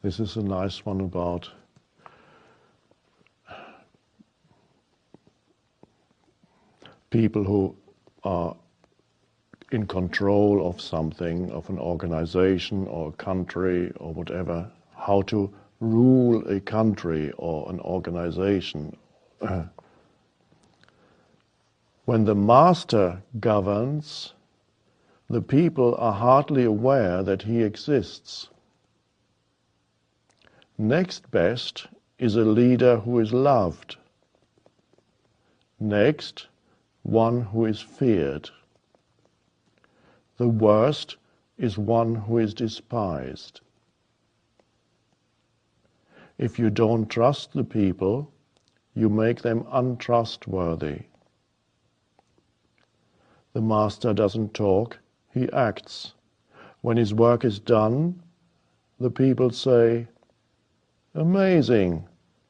This is a nice one about people who are in control of something, of an organization or a country or whatever, how to rule a country or an organization. When the master governs, the people are hardly aware that he exists. Next best is a leader who is loved. Next, one who is feared. The worst is one who is despised. If you don't trust the people, you make them untrustworthy. The master doesn't talk, he acts. When his work is done, the people say, "Amazing,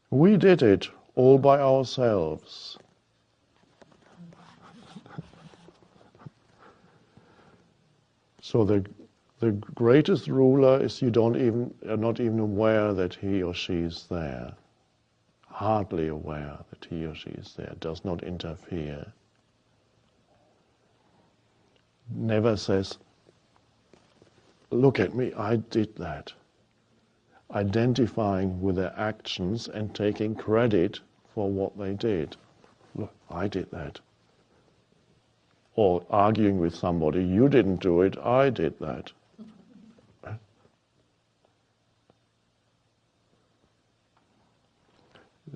we did it all by ourselves." So the greatest ruler is you are not even aware that he or she is there. Hardly aware that he or she is there, does not interfere. Never says, "Look at me, I did that." Identifying with their actions and taking credit for what they did. "Look, I did that." Or arguing with somebody, "You didn't do it, I did that."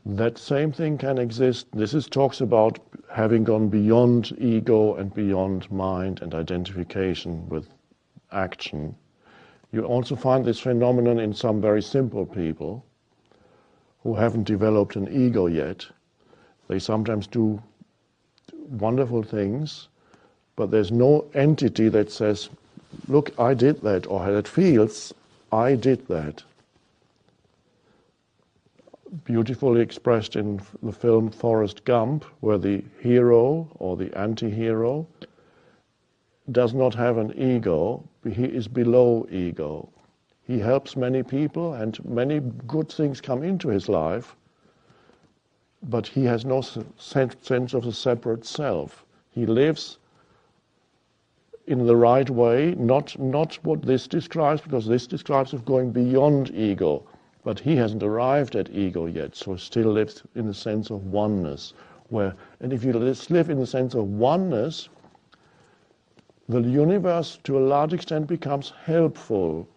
That same thing can exist. This talks about having gone beyond ego and beyond mind and identification with action. You also find this phenomenon in some very simple people who haven't developed an ego yet. They sometimes do wonderful things, but there's no entity that says, look, I did that, or that feels, I did that. Beautifully expressed in the film Forrest Gump, where the hero or the anti-hero does not have an ego, he is below ego. He helps many people and many good things come into his life, but he has no sense of a separate self. He lives in the right way, not what this describes, because this describes of going beyond ego. But he hasn't arrived at ego yet, so still lives in the sense of oneness. And if you live in the sense of oneness, the universe to a large extent becomes helpful.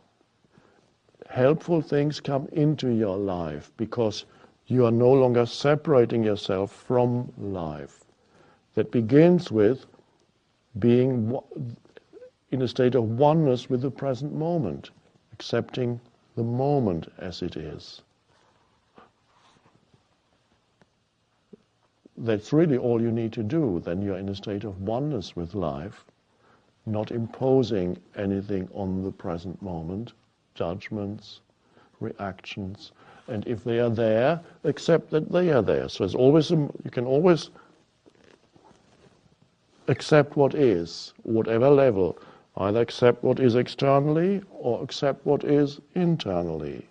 Helpful things come into your life because you are no longer separating yourself from life. That begins with being in a state of oneness with the present moment, accepting the moment as it is. That's really all you need to do. Then you're in a state of oneness with life, not imposing anything on the present moment, judgments, reactions, and if they are there, accept that they are there. So you can always accept what is, whatever level. Either accept what is externally or accept what is internally.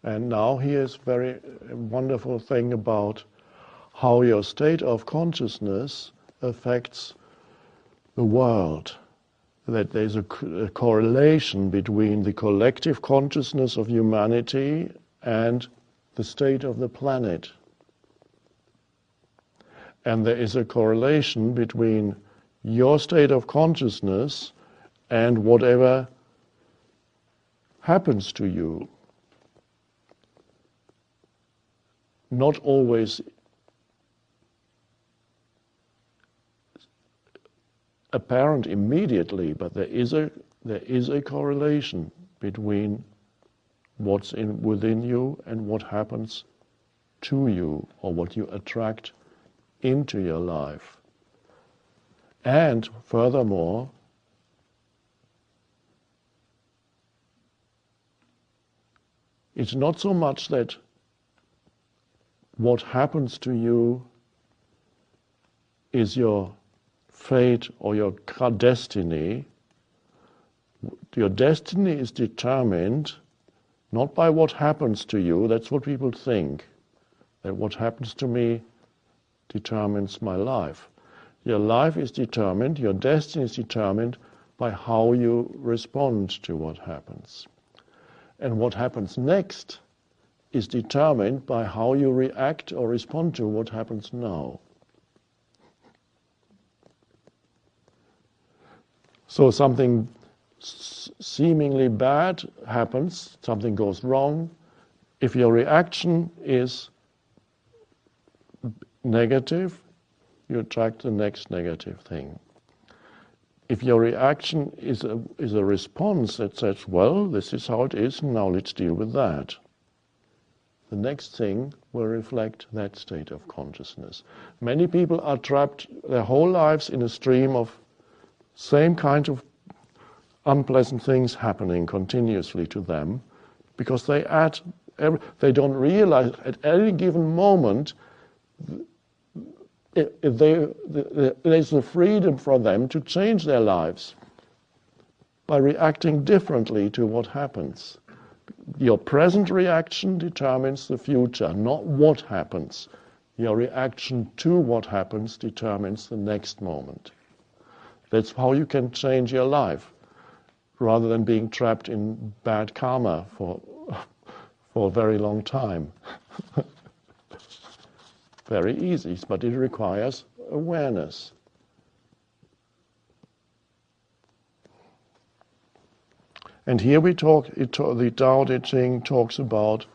And now here's very wonderful thing about how your state of consciousness affects the world. That there's a correlation between the collective consciousness of humanity and the state of the planet. And there is a correlation between your state of consciousness and whatever happens to you. Not always apparent immediately, but there is a correlation between what's within you and what happens to you, or what you attract into your life. And furthermore, it's not so much that what happens to you is your fate or your destiny. Your destiny is determined not by what happens to you. That's what people think, that what happens to me determines my life. Your life is determined, your destiny is determined by how you respond to what happens. And what happens next is determined by how you react or respond to what happens now. So something seemingly bad happens, something goes wrong. If your reaction is negative, you attract the next negative thing. If your reaction is a response that says, well, this is how it is, now let's deal with that, the next thing will reflect that state of consciousness. Many people are trapped their whole lives in a stream of same kind of unpleasant things happening continuously to them, because they don't realize at any given moment there's a freedom for them to change their lives by reacting differently to what happens. Your present reaction determines the future, not what happens. Your reaction to what happens determines the next moment. That's how you can change your life, rather than being trapped in bad karma for a very long time. Very easy, but it requires awareness. And here the Tao Te Ching talks about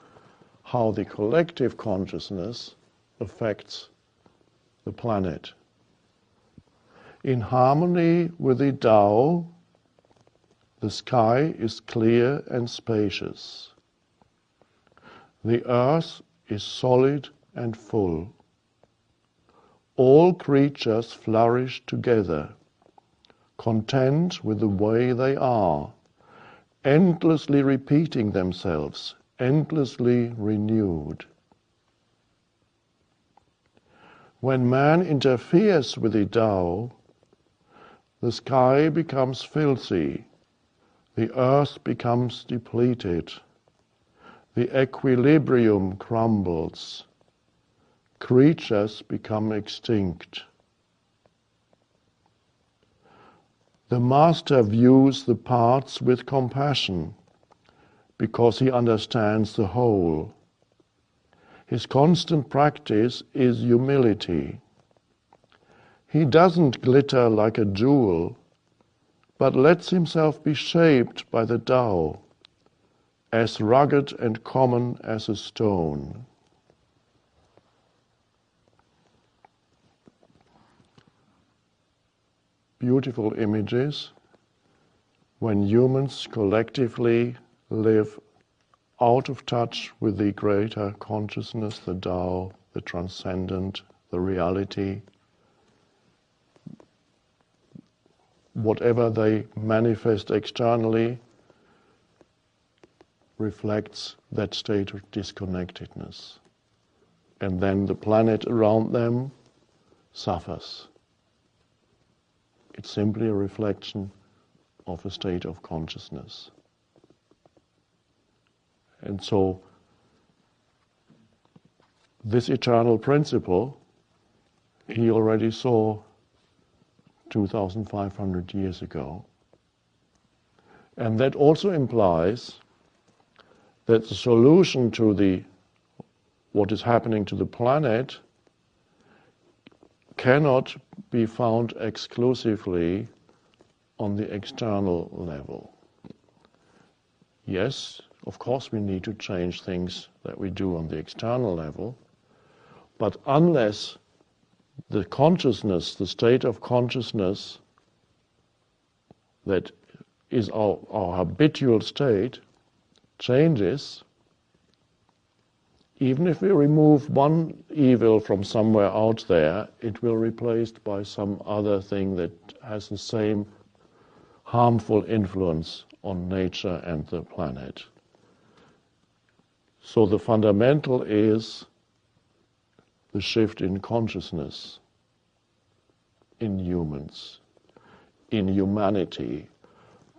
how the collective consciousness affects the planet. In harmony with the Tao, the sky is clear and spacious. The earth is solid and full. All creatures flourish together, content with the way they are, endlessly repeating themselves, endlessly renewed. When man interferes with the Tao, the sky becomes filthy, the earth becomes depleted, the equilibrium crumbles, creatures become extinct. The master views the parts with compassion because he understands the whole. His constant practice is humility. He doesn't glitter like a jewel, but lets himself be shaped by the Tao, as rugged and common as a stone. Beautiful images when humans collectively live out of touch with the greater consciousness, the Tao, the transcendent, the reality. Whatever they manifest externally reflects that state of disconnectedness. And then the planet around them suffers. It's simply a reflection of a state of consciousness. And so, this eternal principle, he already saw 2,500 years ago. And that also implies that the solution to what is happening to the planet cannot be found exclusively on the external level. Yes, of course we need to change things that we do on the external level, but unless the consciousness, the state of consciousness that is our habitual state changes, even if we remove one evil from somewhere out there, it will be replaced by some other thing that has the same harmful influence on nature and the planet. So the fundamental is the shift in consciousness in humans, in humanity,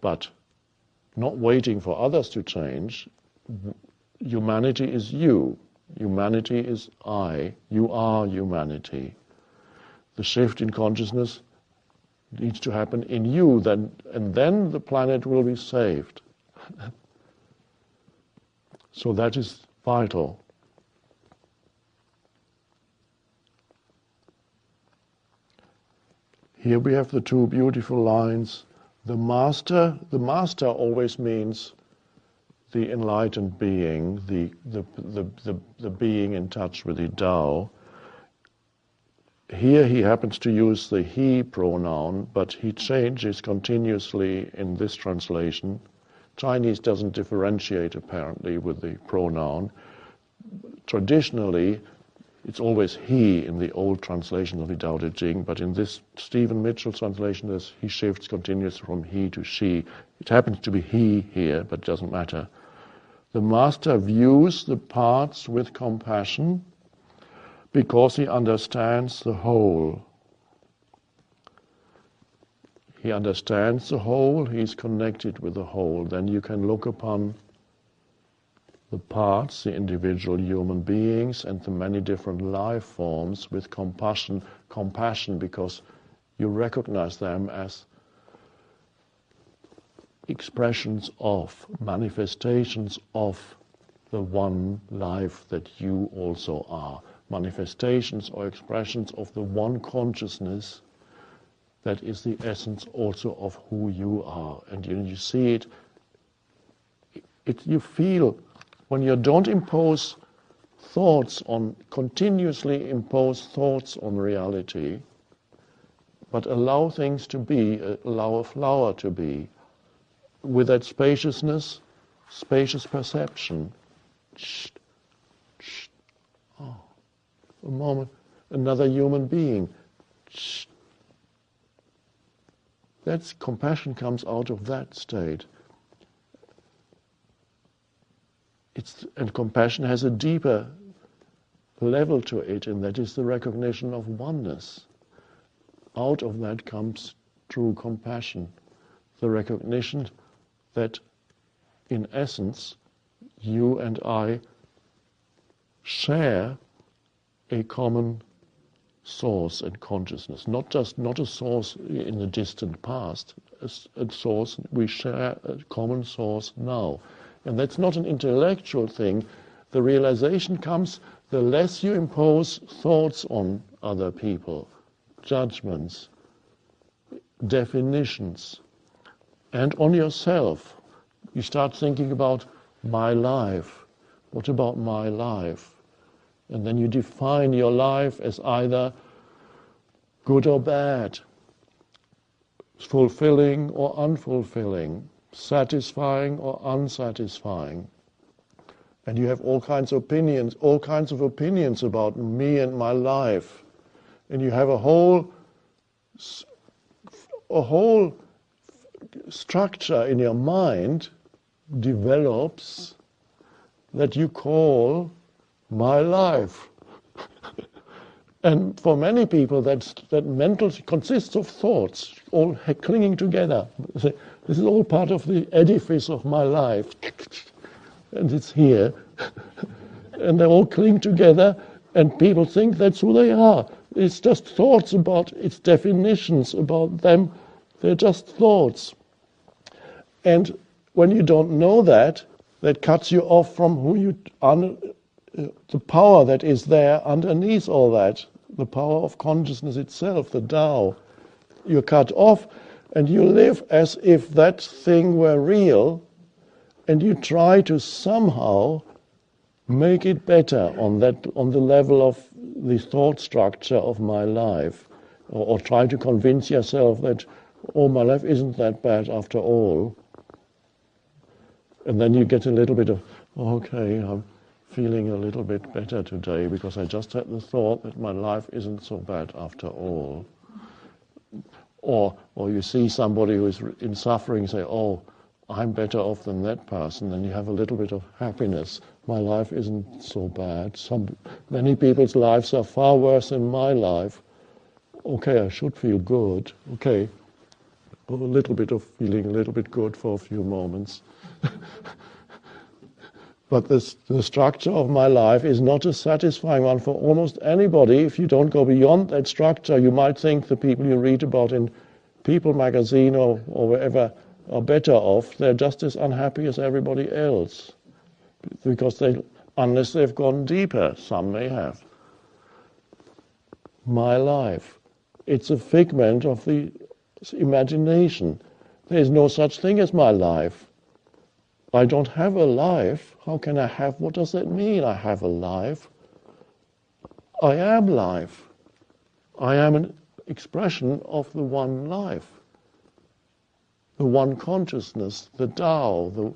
but not waiting for others to change. Humanity is you. Humanity is I. You are humanity. The shift in consciousness needs to happen in you, and then the planet will be saved. So that is vital. Here we have the two beautiful lines. The master always means the enlightened being, the being in touch with the Tao. Here he happens to use the he pronoun, but he changes continuously in this translation. Chinese doesn't differentiate apparently with the pronoun. Traditionally, it's always he in the old translation of the Tao Te Ching, but in this Stephen Mitchell translation, he shifts continuously from he to she. It happens to be he here, but it doesn't matter. The master views the parts with compassion because he understands the whole. He understands the whole, he's connected with the whole. Then you can look upon the parts, the individual human beings and the many different life forms with compassion because you recognize them as expressions of, manifestations of the one life that you also are. manifestations or expressions of the one consciousness that is the essence also of who you are. And you see it, you feel, when you don't impose thoughts on, continuously impose thoughts on reality, but allow things to be, allow a flower to be, with that spaciousness, spacious perception. Oh, a moment, another human being. That's compassion comes out of that state. And compassion has a deeper level to it, and that is the recognition of oneness. Out of that comes true compassion, the recognition that in essence you and I share a common source and consciousness, not a source in the distant past, a source, we share a common source now. And that's not an intellectual thing. The realization comes the less you impose thoughts on other people, judgments, definitions, and on yourself. You start thinking about my life. What about my life? And then you define your life as either good or bad, fulfilling or unfulfilling, satisfying or unsatisfying. And you have all kinds of opinions about me and my life. And you have a whole structure in your mind develops that you call my life. And for many people, that mental consists of thoughts, all clinging together. This is all part of the edifice of my life. And it's here. And they all cling together, and people think that's who they are. It's just thoughts about, it's definitions about them. They're just thoughts. And when you don't know that cuts you off from who you the power that is there underneath all that, the power of consciousness itself, the Tao. You're cut off, and you live as if that thing were real, and you try to somehow make it better on the level of the thought structure of my life, or try to convince yourself that, oh, my life isn't that bad after all. And then you get a little bit of, okay, I'm feeling a little bit better today because I just had the thought that my life isn't so bad after all. Or you see somebody who is in suffering, say, oh, I'm better off than that person, and you have a little bit of happiness. My life isn't so bad. Many people's lives are far worse than my life. Okay, I should feel good. Okay, a little bit of feeling a little bit good for a few moments. But the structure of my life is not a satisfying one for almost anybody. If you don't go beyond that structure, you might think the people you read about in People magazine or wherever are better off. They're just as unhappy as everybody else, because unless they've gone deeper, some may have. My life, it's a figment of the imagination. There is no such thing as my life. I don't have a life. How can I have? What does that mean, I have a life? I am life. I am an expression of the one life, the one consciousness, the Tao,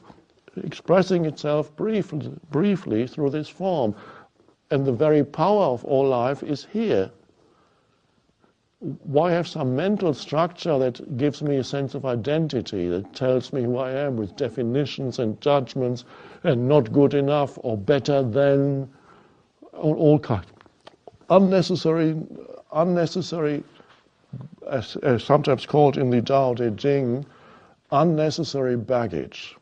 expressing itself briefly through this form. And the very power of all life is here. Why have some mental structure that gives me a sense of identity, that tells me who I am with definitions and judgments and not good enough or better than, all kinds. Unnecessary, as sometimes called in the Tao Te Ching, unnecessary baggage.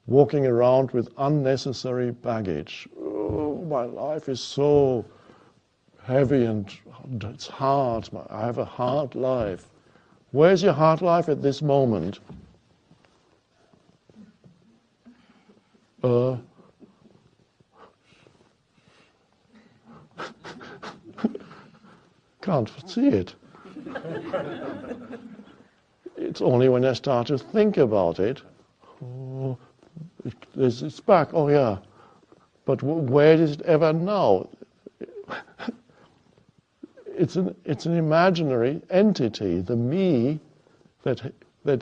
Walking around with unnecessary baggage. Oh, my life is so heavy and it's hard. I have a hard life. Where's your hard life at this moment? can't see it. It's only when I start to think about it, oh, it's back, oh yeah. But where is it ever now? It's an imaginary entity. The me that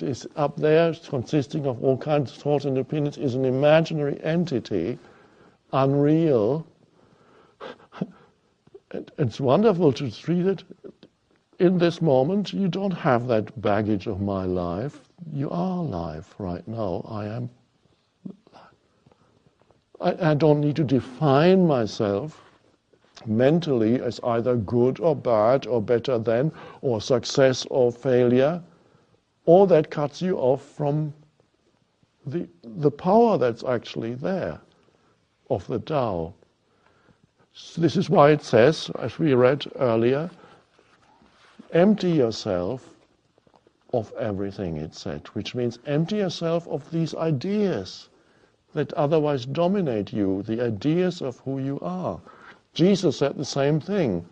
is up there, consisting of all kinds of thoughts and opinions, is an imaginary entity, unreal. It's wonderful to see that in this moment you don't have that baggage of my life. You are life right now. I am. I don't need to define myself mentally as either good or bad or better than or success or failure. All that cuts you off from the power that's actually there of the Tao. So this is why it says, as we read earlier, empty yourself of everything, it said, which means empty yourself of these ideas that otherwise dominate you, the ideas of who you are. Jesus said the same thing.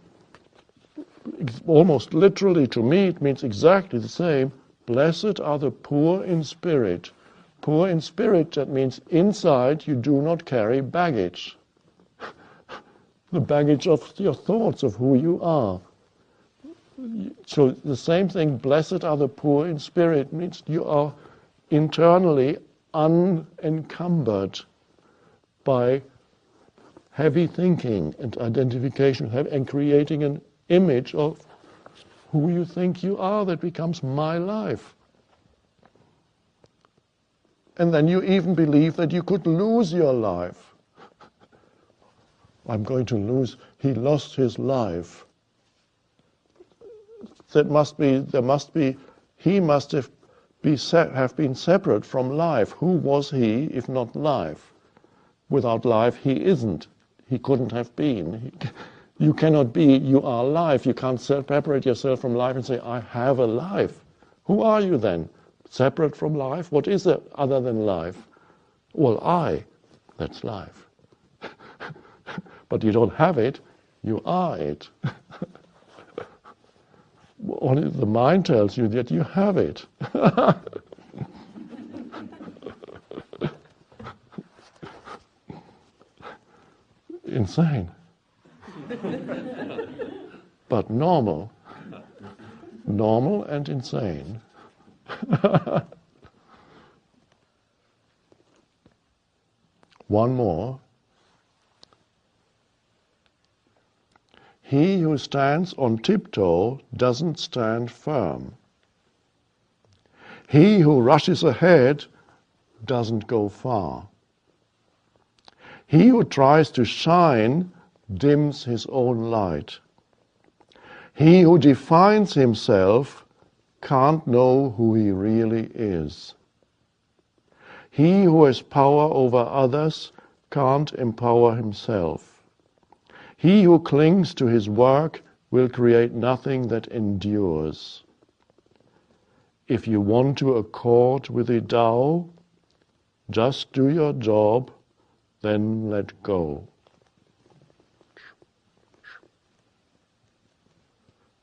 Almost literally to me, it means exactly the same. Blessed are the poor in spirit. Poor in spirit, that means inside you do not carry baggage. The baggage of your thoughts of who you are. So the same thing, blessed are the poor in spirit, means you are internally unencumbered by heavy thinking and identification and creating an image of who you think you are that becomes my life. And then you even believe that you could lose your life. I'm going to lose, he lost his life. He must have been separate from life. Who was he if not life? Without life, he isn't. He couldn't have been. You cannot be, you are life. You can't separate yourself from life and say, I have a life. Who are you then? Separate from life? What is it other than life? Well, that's life. But you don't have it, you are it. Only the mind tells you that you have it. Insane. But normal. Normal and insane. One more. He who stands on tiptoe doesn't stand firm. He who rushes ahead doesn't go far. He who tries to shine dims his own light. He who defines himself can't know who he really is. He who has power over others can't empower himself. He who clings to his work will create nothing that endures. If you want to accord with the Tao, just do your job, then let go.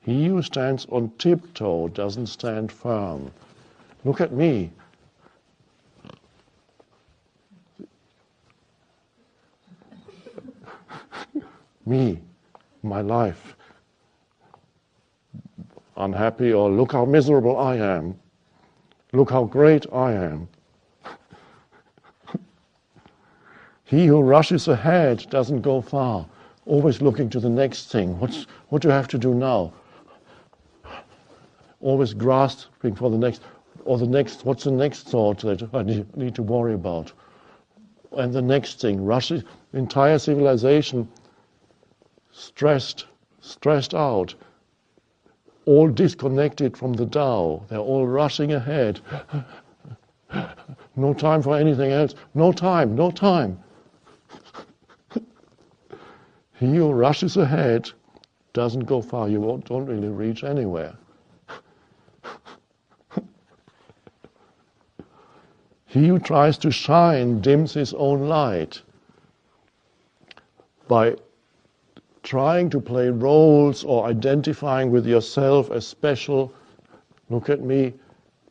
He who stands on tiptoe doesn't stand firm. Look at me. Me, my life. Unhappy, or look how miserable I am. Look how great I am. He who rushes ahead doesn't go far, always looking to the next thing. What do you have to do now? Always grasping for the next, what's the next thought that I need to worry about? And the next thing, rushes, entire civilization stressed out, all disconnected from the Tao. They're all rushing ahead. No time for anything else. No time. He who rushes ahead doesn't go far. You don't really reach anywhere. He who tries to shine dims his own light by trying to play roles or identifying with yourself as special. Look at me,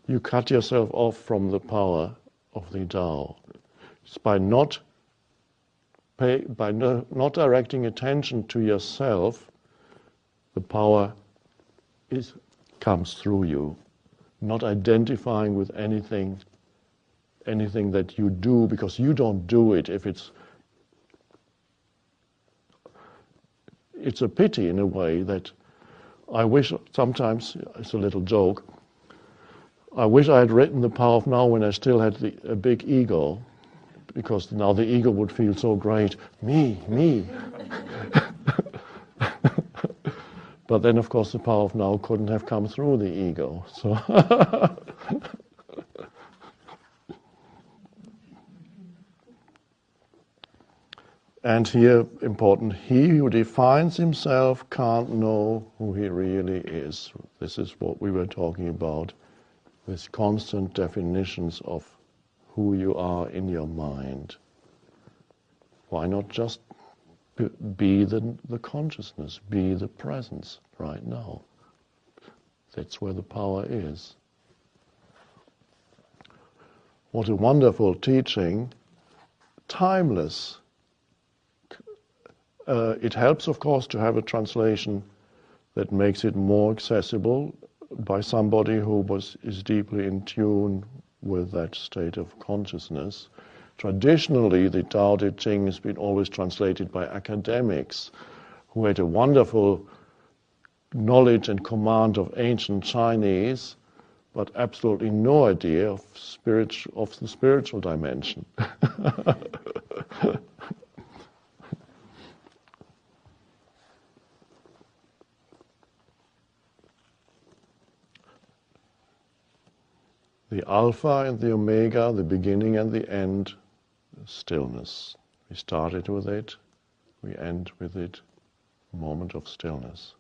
you cut yourself off from the power of the Tao. It's by not directing attention to yourself, the power comes through you. Not identifying with anything that you do, because you don't do it. If it's a pity in a way that I wish sometimes, it's a little joke, I wish I had written The Power of Now when I still had a big ego, because now the ego would feel so great. Me. But then, of course, the power of now couldn't have come through the ego. So, and here, important, he who defines himself can't know who he really is. This is what we were talking about, with constant definitions of who you are in your mind. Why not just be the consciousness, be the presence right now? That's where the power is. What a wonderful teaching, timeless. It helps, of course, to have a translation that makes it more accessible by somebody who is deeply in tune with that state of consciousness. Traditionally, the Tao Te Ching has been always translated by academics who had a wonderful knowledge and command of ancient Chinese, but absolutely no idea of the spiritual dimension. The Alpha and the Omega, the beginning and the end, stillness. We started with it, we end with it, a moment of stillness.